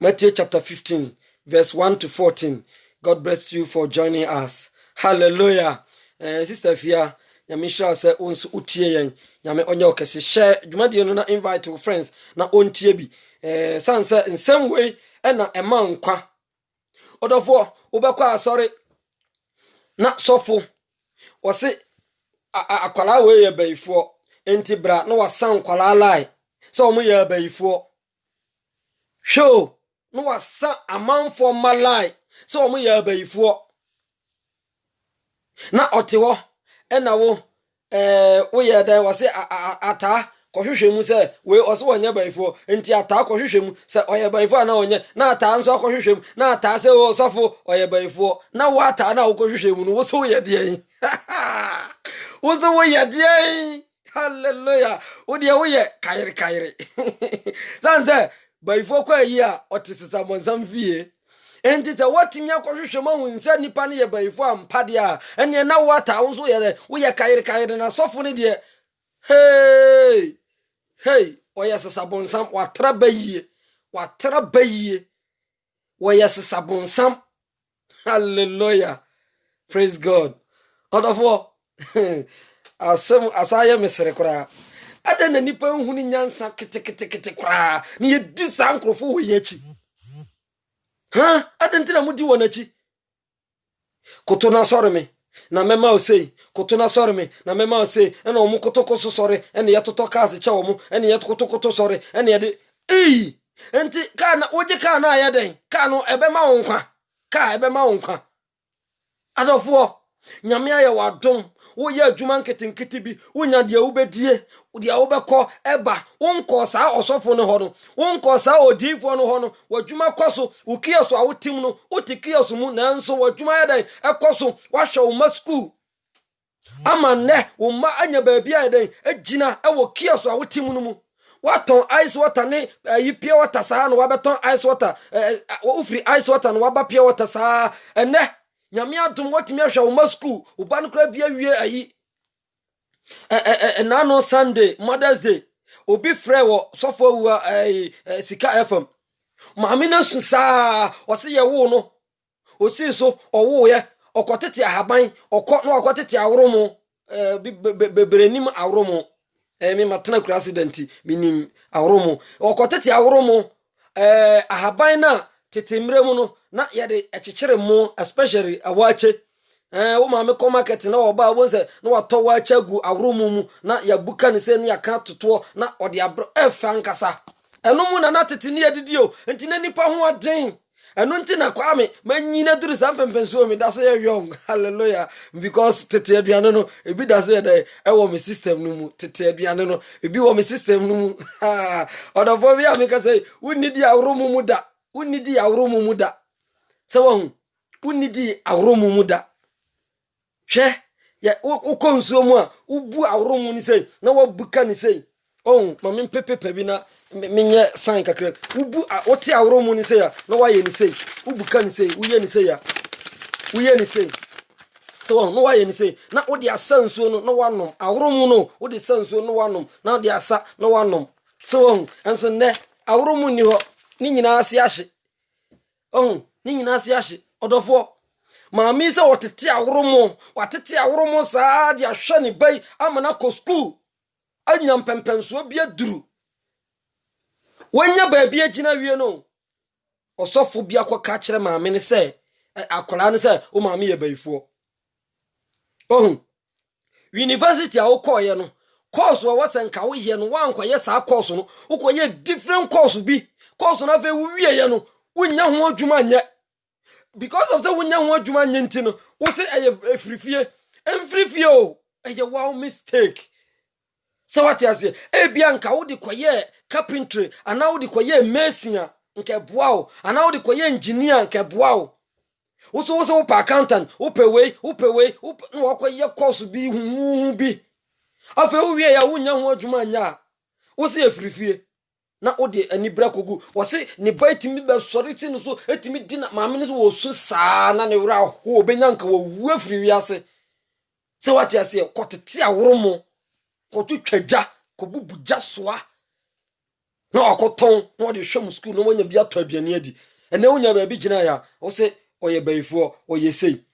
Matthew chapter 15 verse 1 to 14. God bless you for joining us. Hallelujah. Sister Fia, nyamisha se ons utie yen. Nyame onye okese share dwumade no na invite your friends na ontie bi. Sanse in same way na ema nkwa. Odofo obekwa asori na sofo wose akwala we ye bayifo enti bra na wasan kwala lai so mo ye bayifo show no wasan amanfo malai so mo ye bayifo na otewo na wo ye dan wose ata kohwehwe mu se we oso wonya bayifo enti ata kohwehwe mu se oye bayifo na onye na ata nso kohwehwe mu na ata se wo sofo oye bayifo na wo ata na wo kohwehwe mu no wo so ye de wo so wo ye de. Hallelujah. Odi wo ye kaire sanse bayifo kwa yi a otesesa monsam fie enti te watimi akohwehwe ma hunsa nipa ne ye bayifo ampade a ene na wo ata wo so ye wo ye kaire na sofo ne de hey oya sesabonsam watra bayiye oya sesabonsam. Hallelujah, praise God. Odofo asaya mesere kura ada na nipa nhuni nyansa kete kura ni yedi sankrofo wo yachi ada ntina mudi wonachi koto na sore me na mema osei koto na sore me na mema osei ena omu kotokoso sore ena yetoto kaase cha omu ena yetokotokoto sore ena yede enti kana oje kana ayaden kanu ebe ma wonkwa ka ebe ma wonkwa adofo nyame aye wadom wo ye adwuma nketenkete bi wonya de ubedie de ubekọ eba wonko saa osofo no ho no wonko saa odifo no ho no wadwuma koso ukieso a wotim no utikieso mu nanso wadwuma yadan ekoso wahwe wo masku amanne wo ma anya baabi ayadan agina ewo kieso a wotim no mu waton ice water ne pure water saa no wabeton ice water ufri ice water no waba pure water saa ene nyame adom watimi ahwa wo masku uba no kra bia wie ayi nano Sunday Mother's Day obi frɛ wo sofo wa sika FM maame na susa wose ye wo no osi so owo ye okotete ahaban okotete awromo beberenim awromo me matena kura accident minim awromo okotete awromo ahaban na tetemre mu no na yade ekyekere mu especially awache wo maame ko market na oba wonse na wato wacha gu awromu mu na ya buka ne se ne aka toto na ode abro efa nkasa eno mu na tete ne yadidi o enti na nipa ho aden eno nti na kwa me manyina duru sampempenso me da so ye young. Hallelujah, because tete aduane no ebi da so ye dai ewo me system no mu tete aduane no ebi wo me system no mu odofo bi ameka say unidi awromu mu da unidi awromu mu da se won unidi awromu mu da hwe ya ukonsuo mu a ubu awromu ni sei na wabuka ni sei mami pepepe bi na menye sign kakra ubu oti awromu ni sei ya na waye ni sei ubuka ni sei uye ni sei ya uye ni sei so no waye ni sei na odi asansuo no na wanom awromu no odi sansuo no wanom na odi asa na wanom so enso ne awromu ni ho ni nyina ase ahye ni nyina ase ahye odofo maami se wotete awromo watete awromo saa de ahwe ni bai amana ko school anyam pempenso bia duru wanya ba bia gina wie no osofo bia kwa ka kire maami ne se akola ne se o maami ye baifo university a wokoye no course wa wasenka wo ye no wankoye saa course no wokoye different course bi course na fe wo wie ye no wonya ho adwuma nya because of the wunya ho adwuma nyenti no wo se efrifie emfrifie o wow mistake. So what you say ebia nka wo de koye carpentry ana wo de koye mason nke boa ana wo de koye engineer nke boa wo so pa accountant wo pe we no wo koye course bi hu bi afa wo wie ya wunya ho adwuma nya wo se efrifie na wo de ani bra kogu wo se ne boy timi be sori ti no so etimi di na maame ne so wo so saa na ne wura ho obenya nka wo wu afri wiase. So what you say kotete aworomo kotu twaja kobubuja soa na akoton na ode hwem school no wonya bia to aduane adi ene wonya ba bi gina ya wo se oye bayifo oye sei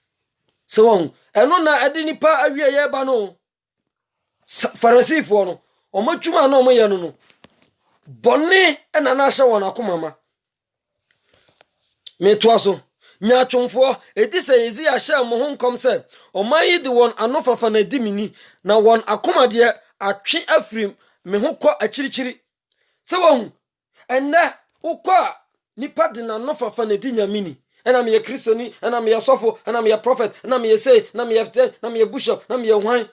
se won eno na ade nipa awie ye ba no farisifo no omatwuma na omoye no bonni ena na hye won akomama metwaso nyatwomfo edi se yezi ahye mo ho nkom se omayi de won anofafa na dimini na won akomade atwe afrim me ho kɔ akirikyiri se won enne ukɔ nipa de na anofafa na di nyamini ena me ye kristoni ena me ye sofo ena me ye prophet ena me ye say na me ye na me ye bishop na me ye hwan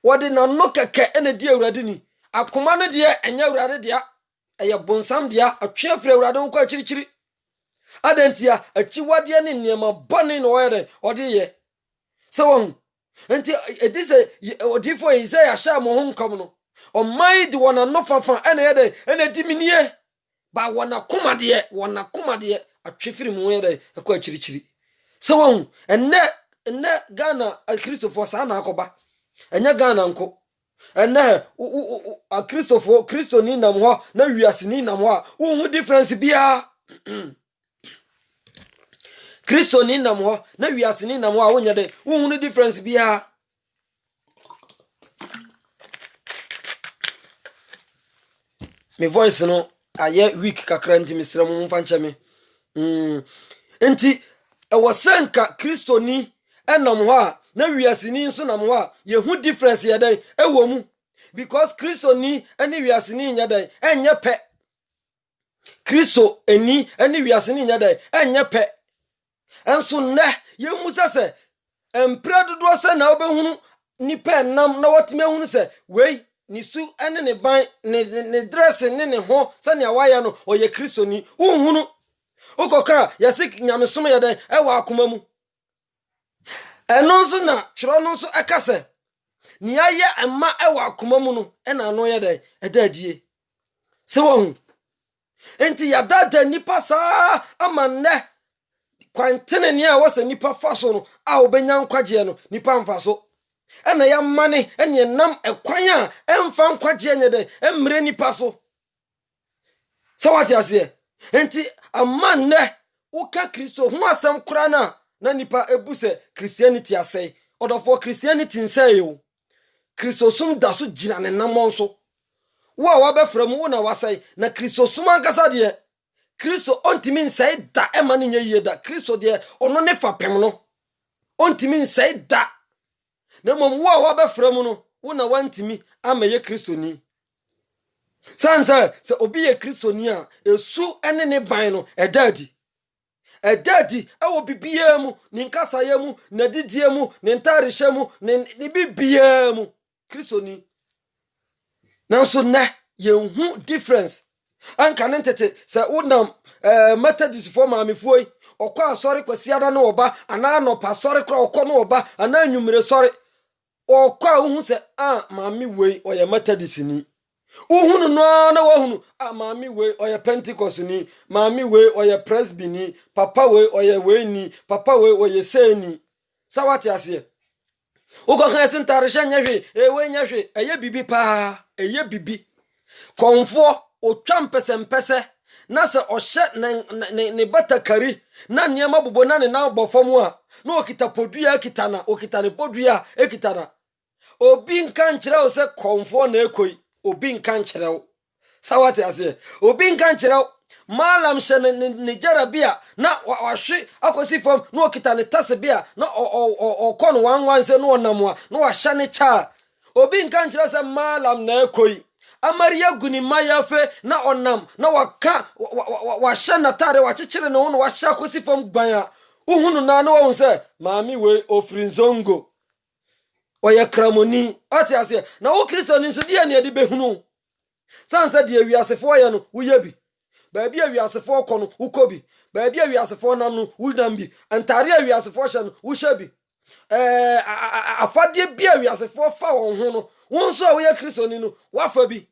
wode na no keke ena di awurade ni akoma no de enya awurade dia eye bonsam dia atwe afri awurade ho kɔ akirikyiri adentia achiwade ne niema bone no were ode ye se won enti edise odifo Isaiah sha mo ho nkom no omai de wona no fafa ene yede ene diminie ba wona komade atwefiri mu yede akwa chirichiri se won enne Ghana Christopher sa na akoba enya Ghana nko enne Christopher Christo ni nam ho na wiase ni nam ho wo hu difference bia Christo ni nam ho na wiase ni nam ho a wonya de wo hu difference bia me voice no aye weak kakra nti misra mu mfa nche me enti ewosenka Christo ni enam ho a na wiase ni nso nam ho a ye hu difference ye den ewo mu because Christo ni eni wiase ni nya den enye pe Christo eni wiase ni nya den enye pe enso ne ye mu sese empre dodo se na obehunu ni pe nam na wotime hunu se wei ni su ene ne ban ne dress ne ho se ne awaya no oye Kristo ni uhunu ukoka yasik nyamesom ye den ewa akoma mu eno nso na chiro no nso akase ni aye ema ewa akoma mu no ena no ye den edadie se wo enti ya dada nipa sa amanne kwantene ni a wose nipa faso no a obenya nkwaje no nipa mfaso ena ya mane ene nam ekwan a emfa nkwaje nye de emre nipa so sawati ase enti amanne uka Kristo hu asem kura na nipa ebuse Christianity ase odofo Christianity nse yo Kristo sum da so gina ne namon so wa befram wo na wasai na Kristo sum ankasa de Kristo ontimi nsai da emane nya yie da Kristo de ono ne fapem no ontimi nsai da na mom wa befram no wo na wantimi amaye Kristo ni sansa se obi ye Kristo ni a esu ene ne ban no edadi ewo bibia mu ni nkasa ya mu na didie mu ni ntarehye mu ni bibia mu Kristo ni nanso na ye hu difference anka nentete se unam Methodist for mamefuoi okwa asori kwasiada na oba ana anopa asori kra okọ na oba ana anwumire sori okwa uhu se mami wei oye Methodist ni uhunu no na wahunu mami wei oye Pentecost ni mami wei oye Presby ni papa wei oye wei ni papa wei oye seni sawati ase uko kan sentaresha nyahwe wei nyahwe eye bibi pa eye bibi konfo otwa mpese na se ohye ne batakari na niema bobo na ne na bofomu a na okita podua kitana okita ne podua ekitana obi nka nkyere o se konfo na ekoi obi nka nkyere o sawate ase obi nka nkyere o malam hye ne jarabia na wahwe akosi fam na okita ne tase bia na okono wanwan se na onamwa na wahye ne cha obi nka nkyere se malam na ekoi Amaria guni mayafe na onam na waka wahye na tare wachechire ne hono wahye akosi fam gbanya uhunu na no wo se maami we ofrinzongo oye kramoni ati ase na wo Kristo ni so die na edi behunu sansa die wiasefo ye no wo yebi ba bia wiasefo kɔ no wo kɔbi ba bia wiasefo nam no wo nam bi antare wiasefo hye no wo hye bi afade bia wiasefo fa won ho no won so a wo ye Kristo ni no wafa bi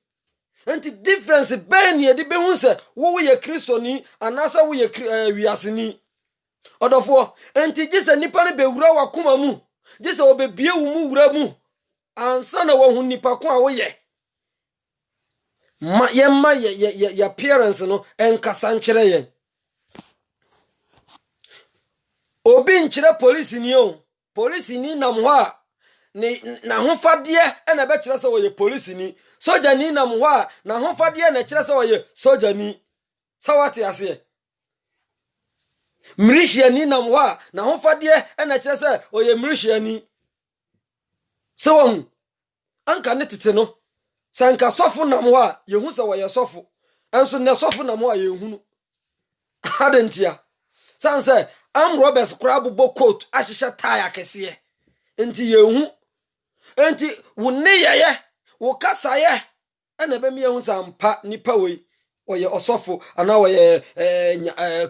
enti difference ben ne edi behun se wo ye Kristo ni anasa wo ye wiaseni odofo enti gise nipa ne bewura wakoma mu gise obebie wo mu wura mu ansa na wo hu nipa ko a wo ye ma ye appearance no enkasa nkyere ye obi nkyere police ni o police ni nam ho a na hofade na be kyere se wo ye police ni soja ni nam ho a na hofade na kyere se wo ye soja ni sawate ase mrishia ni nam ho a na hofade na kyere se wo ye mrishia ni se wo anka ne tete no sanka sofo nam ho a yehu se wo ye sofo enso ne sofo nam ho a yehunu adentia sanse am Roberts crab bo coat ahihye tie akese enti yehu enti wo ne yeye wo kasa ye na be me yehu sampa nipa we wo ye osofo ana wo ye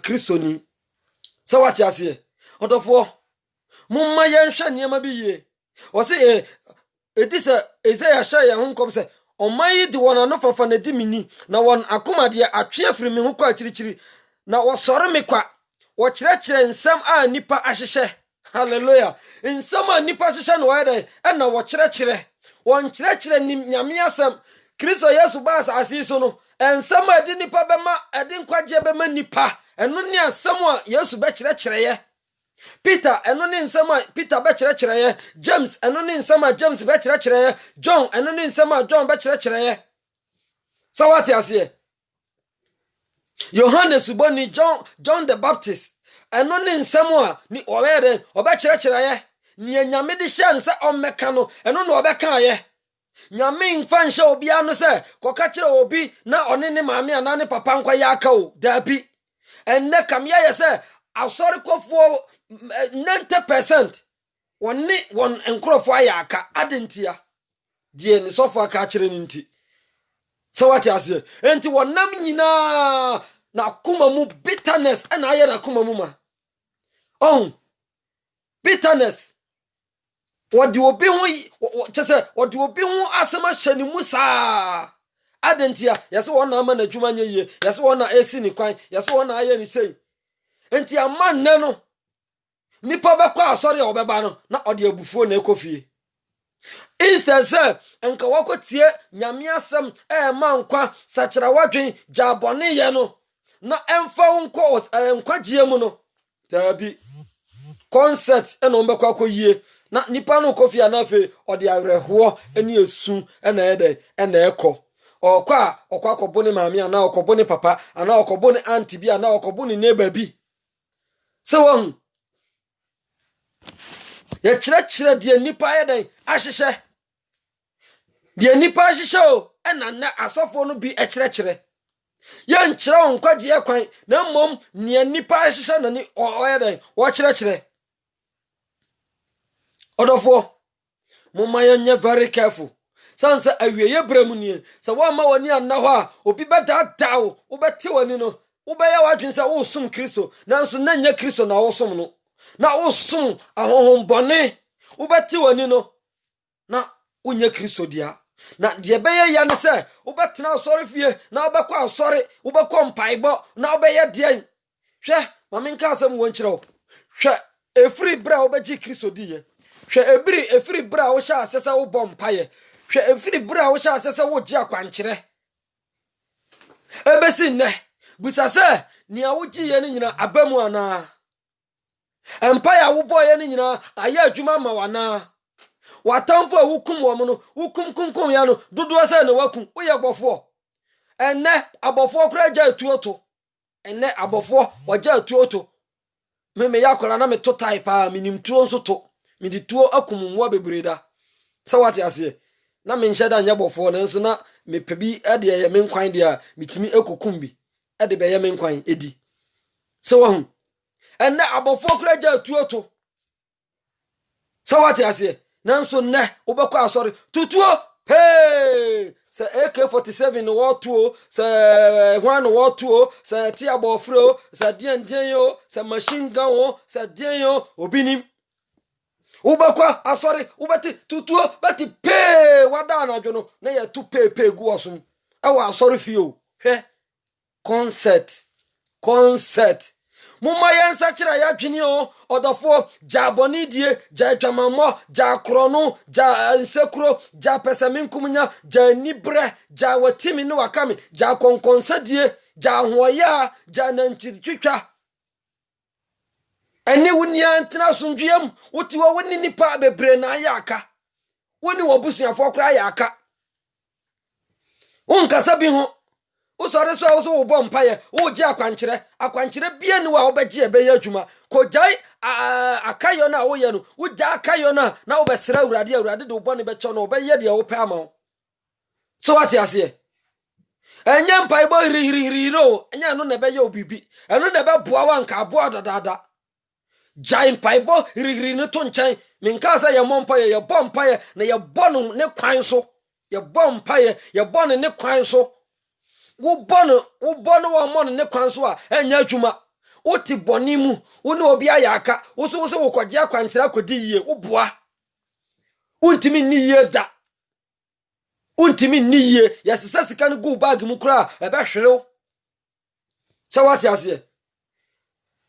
kristoni se wati ase odofo mumma ye nhwe niema bi ye wo se edisa Isaiah sha ye hunkom se omayi di wona no fafa na di mini na won akomade atwe afiri me ho kwa chirichiri na wo sore me kwa wo kyerɛkyerɛ nsɛm a nipa ahyehyɛ hallelujah nsɛm a nipa ahyehyɛ no wɛde ɛna wo kyerɛkyerɛ won kyerɛkyerɛ ni nyame asɛm Kristo Yesu ba asase so no nsɛm a di nipa bɛma ɛde nkwagye bɛma nipa ɛno ne asɛm a Yesu bɛkyerɛkyerɛ ye Peter ɛno ne nsɛm a Peter bɛkyerɛkyerɛ ye James ɛno ne nsɛm a James bɛkyerɛkyerɛ ye John ɛno ne nsɛm a John bɛkyerɛkyerɛ ye sawate ase Yohanes boni John the Baptist eno ne nsemo a ni owere obekyerɛkyerɛ ye ni nyame de hye nsa ommeka no eno no obeka ye nyame mfa nhye obi ano se koka kyerɛ obi na one ne maame ana ne papa nkwa ya aka o dabi enne kam ye se asɔre kofo 90% won enkrofo ayaka adentia die ne sofo aka kyerɛ ni nti sawati ase enti wonam nyina na kuma mu bitterness na aye na kuma mu ma bitterness wodi obi hu chese wodi obi hu asema hyani mu saa adentia yese wona ama na dwuma nye ye yese wona esi ni kwan yese wona aye ni sei enti ama nne no nipa bekọ asori obeba no na odi abufuo na ekofie instead say enka wakotie nyame asem ma nkwa sachira wadwen jabone ye no na emfa wonko nkwagye mu no tabi concept ena ombekọ akoyie na nipa no kofia na fe odi awerehwo eni esu ena ede ena ekọ okwa akobone maami ana akobone papa ana akobone auntie bi ana akobone neighbor bi so won ye kyerɛkyerɛ de nipa yɛden ahyehye de nipa ahyehye o ɛna na asɔfo no bi ɛkyerɛkyerɛ ye nkyerɛ onkwagye kwan na mmom ne nipa ahyehye na ni ɔyɛden wɔ kyerɛkyerɛ odofo mumma yɛnyɛ very careful sansa awieye brɛmu nie sɛ wo ma wani anna hɔ a obi bɛdadaw wo bɛte wani no wo bɛyɛ wadwen sɛ wo som Kristo nanso na nya Kristo na wo som no na osum ahohombone ubeti wani no na unye Kristo dia na de beye ya ne se ubetena asori fie na ubekọ asori ubekọ mpaibo na ubeye de hwe mame nka asem wo nkyerɛ hwe efiri bra ubeji Kristo die hwe efiri bra wo sha asese wo bɔ mpaye hwe efiri bra wo sha asese wo gye akwankyerɛ ebesi ne busase ni awuji ye ne nyina abamu ana empire wo boye ni nyina aye adwuma ma wana watamfo wukum wo no wukum ya no dodo ase na wakum wo ye gbofo enne abofo kura gya atuoto enne abofo wagya atuoto me yakola na me to type a minim tuo nso to me di tuo akum mwa bebreda se wate ase na me nhyeda nya bofo na nso na me pebi ade ye me nkwan de a mitimi ekokum bi ade be ye me nkwan edi se wo hu ene abofo kura gya tuoto sawati ase nanso ne wobekọ asori tutuo hey se AK47 no wotuo se hwan no wotuo se ti abofro se dien yo se machine gun o se dien yo obinim wobekọ asori wobeti tutuo beti pe wada na dwono na ye tu pe gu osum ewa asori fio hwe concert mumma yensa kira ya dwene o odofo jaboni die ja twamammo ja kronu ja nsekuro ja pesaminkumnya ja nibre ja watimi no wakame ja konkonsa die ja hoya ja nanchitwitwa eni wunia ntena sundwem wuti wo woni nipa bebre na ayaka woni wobusuafo kra ayaka unkasa bi ho usore so wo bom paye wo je akwankyere bia ni wa obeje ebe ya adwuma ko jai akayo na wo ye no wo ja akayo na wo besra urade de wo bone be cho no obeye de wo pa ama so what you say enya mpa ibo hiri no enya no na be ye obibi eno na be boa wa nka boa dadada jai mpa ibo hiri no to nchan minka sa ye mompa ye bompa ye na ye bonu ne kwan so ye bompa ye bonu ne kwan so wo bono wo mon ne kwan so a enya adwuma wo ti boni mu wo ne obi ayaka wo so wo kogye akwankyera kodi yie wo boa untimi ni yie da untimi ni yie yasesa sika no go bag mu kura ebe hwerew so what you say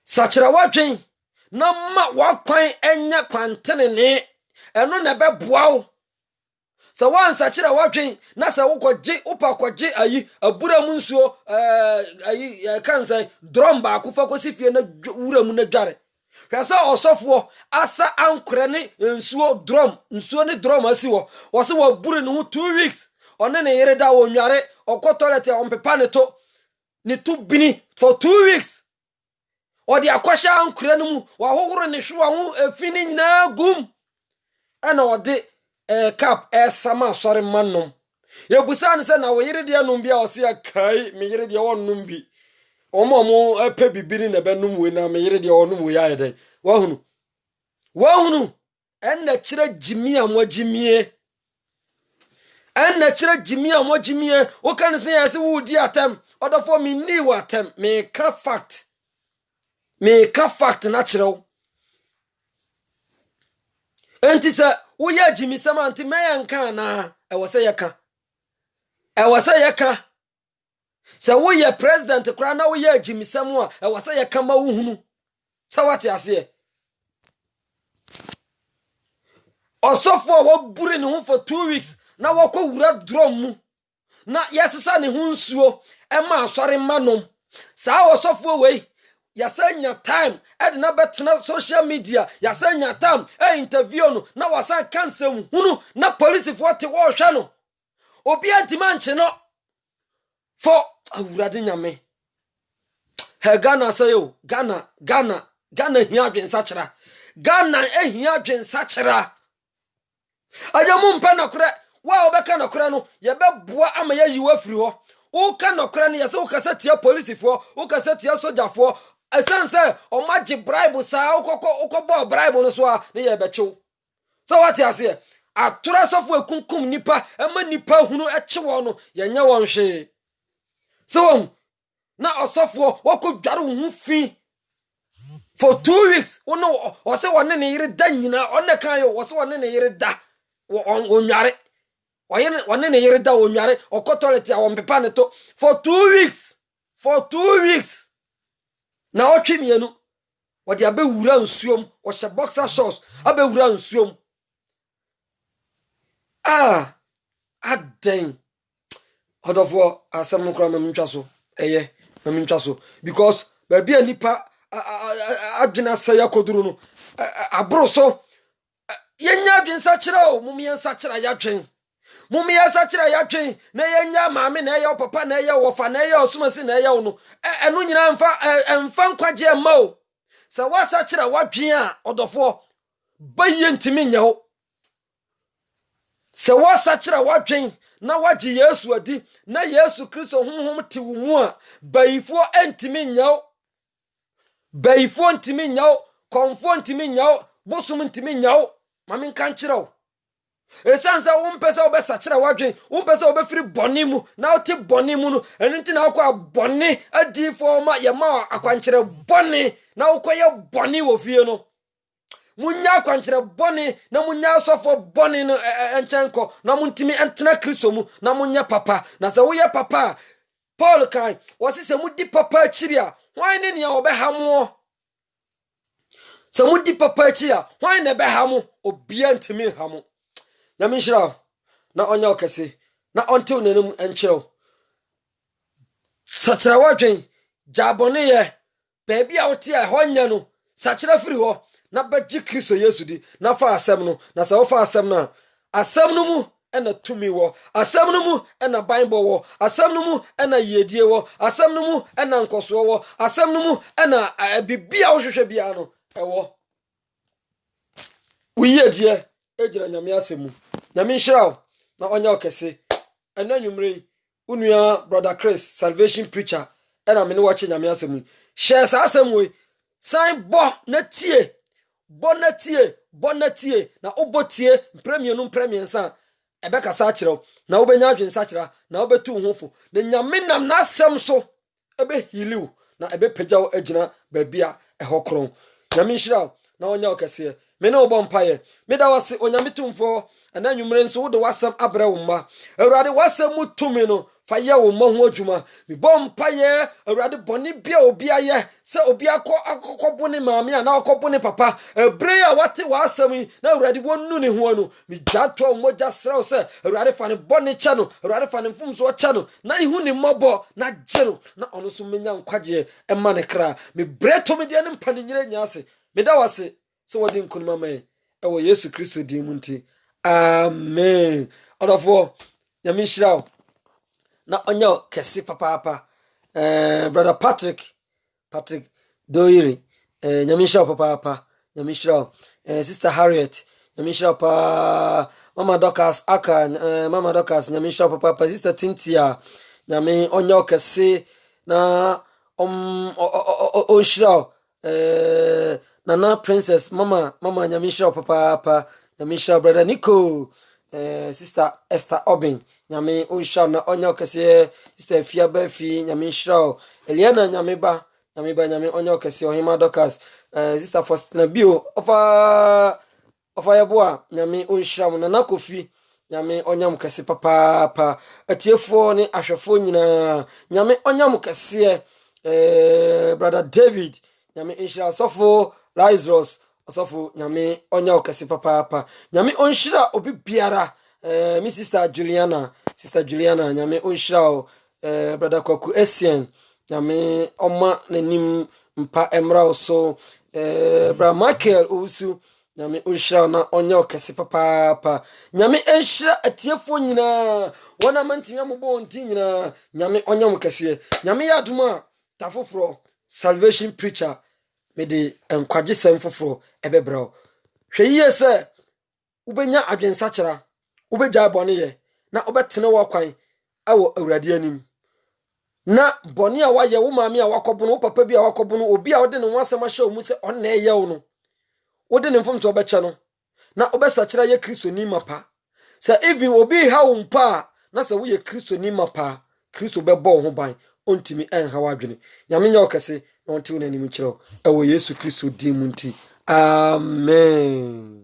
sachira wadwen na ma wakwan enya kwantene ne eno na be boa wo sa wansa kira wadwen na sa wokogye upakogye ayi abura mu nsuo ayi kansan drum ba akufa kosifie na wura mu na dware hwasa osofo asa ankore ne nsuo ne drum asiwo wose wabure ne ho 2 weeks one ne yere da wonware okọ toilet ya ompepa ne to ne tu bini for 2 weeks odi akwasha ankore ne mu wa hohoro ne hwe wa ho afini nyina gum ana odi cap sama sorry mannom ye busan se na wo yire de anum bia o se akai me yire de wonnum bi omo epe bibiri na benum we na me yire de wonnum we ya de wahunu enna kire jimia mo jimie o kan se ya se wo di atem odofo me ni watem me ka fact na kire enti se wo ya jimi sama anti meya nka na e wose yeka se wo ye president kra na wo ya jimi samu a e wose yeka ma wo hunu sa wate ase osofo wo bure ne ho for 2 weeks na wo ko wura drum mu na yesesa ne ho nsuo e ma asore manom sa osofo we yasanya time edna betna social media yasanya time interview no na wasa cancel hunu na police for te wo hwa no obi antimanche no for awurade nyame he Ghana sayo Ghana hia adwensa kyera Ghana ehia adwensa kyera ayamu mpa na kure wa obeka na kure no ye beboa ama ya yiwa firi ho wo ka na kure no yase wo kasa tia police for wo kasa tia soldier for esanse o maji bribe sa ukoko bribe no so a ne ye bechew so what you say atura sofo ekunkum nipa ema nipa hunu echewo no ye nya won hwe so na osofo wokodware hu fi for 2 weeks wono o se wonne ne yire da nyina onne kan yo wo se wonne ne yire da onware wonne ne yire da onware okotolet a wonpepa ne to for 2 weeks na otwemienu wodi abewura nsuom wo hye boxer shorts abewura nsuom aden hodofo asem no kra mamntwa so mamntwa so because ba bia nipa adwena saya koduru no abro so yenya adwensa kyerɛ o mumiensa kyerɛ yadwen mumiensa kyerɛ yadwen na yenya maame na ɛyɛ papa na ɛyɛ wofa na ɛyɛ osumasi na ɛyɛ no ɛno nyina emfa nkwaje ma o sɛ wasa kyerɛ wadwen a odofo baye ntimi nyawo sɛ wasa kyerɛ wadwen na wagye Yesu adi na Yesu Kristo honhom te wo mu a bayifo antimi nyawo bayifo ntimi nyaw konfo ntimi nyaw bosum ntimi nyaw mame kan kyerɛw esansa wo mpesa wo besachira wadwen wo mpesa wo befiri bɔne mu na wo te bɔne mu no enu nti na akɔ abɔne adifo ma ye ma akwankyerɛ bɔne na wo kɔyɛ bɔne wo fie no munya akwankyerɛ bɔne na munya asɔfo bɔne no enchenko na muntimi entena Kristo mu na munya papa na sɛ wo yɛ papa Paul kan wɔse sɛ mudi papa akiri a hwan ne nea obɛhamo sɛ mudi papa akiri a hwan ne bɛhamo obia ntimi hamo nyame nhyira na onya okese na ontew nanim enkyerɛw sakyera wadwen jabone ye baabi a wote a honya no sakyera firi ho na bagye Kristo Yesu di na fa asɛm no na sɛ wo fa asɛm no asɛm no mu ena tumi wo asɛm no mu ena bible wo asɛm no mu ena yedie wo asɛm no mu ena nkoso wo asɛm no mu ena bibia wo hwehwɛ bia no ɛwo wo yedie ejira nyame asɛm mu nyame nhyira na onya okese ananwumre unua brother Chris salvation preacher ena me ne wo kye nyame asɛm mu share sa asɛm we san bo na tie na obotie premium sa ebeka sa kyerɛw na wobenya adwen sa kyerɛ na wobetu hofo na nyame nam na asɛm so ebe hiliw na ebe pagyaw agina baabia ehokron nyame nhyira na onya okese me ne obɔ mpaye me da wase onyame tumfo ananwumre nso wode wasɛm abrɛ wo ma awurade wasɛm mu tumi no fa yɛ wo ma ho adwuma me bɔ mpaye awurade bɔne bia obi ayɛ sɛ obi akɔkɔbo ne maame a na akɔbo ne papa ebre a wate wasɛm yi na awurade wonu ne ho no me dwato mogya srɛw sɛ awurade fa ne bɔne kyɛ no awurade fa ne mfomso kyɛ no na ihu ne mmɔbɔ na gye no na ɔno so menya nkwagye ɛma ne kra me breto me de ne mpane nyire nyaase me da wase sɛ wodi nkunuma mai ɛwɔ Yesu Kristo din mu nti amen odofo nyame nhyira na onya kɛse papa brother Patrick Doiri nyame nhyira papa nyame nhyira sister Harriet nyame nhyira pa mama Dorcas aka mama Dorcas nyame nhyira papa sister Tintia nyame onya kɛse na onhyira Nana Princess mama nyame nhyira papa nyame nhyira brother Nico sister Esther Obin nyame onhyira na onya kɛse sister Fiaba fi nyame nhyira Eliana nyame ba nyame onya kɛse ohima Dorcas sister Faustina Bio ofa yeboa nyame onhyira Nana Kofi nyame onyam kɛse papa atiefo ne ahwefo nyina nyame onyam kɛse brother David nyame nhyira sofo Lazarus osofo nyame onya okese papa nyame onhyira obi biara mi sister Juliana nyame onhyira brother Kwaku Essien nyame oma nanim mpa emra so brother Michael Owusu nyame onhyira na onya okese papa nyame enhyira atiefo nyina wona mantimi ambo nti nyina nyame onya mkese nyame yaduma tafoforo salvation preacher me de enkwagye sem foforo ebebrɛw hwɛ yie sɛ ubenya adwensa kyera ubegya bɔne ye na ubetene wo kwan awo awurade anim na bɔne a wayɛ wo maame a wakɔbo no wo papa bi a wakɔbo no obi a wode ne ho asɛm ahyɛ wo mu sɛ ɔnna ɛyɛ wo no wode ne mfomto obɛkyɛ no na ubɛsakyera yɛ Kristo ni mapa sɛ even obi ha wo mpa na sɛ wo yɛ Kristo ni mapa Kristo bɛbɔ wo ho ban ontimi enha wadwene nyame nya okese na onti wo nanim kyerɛw ɛwɔ Yesu Kristo din mu nti amen.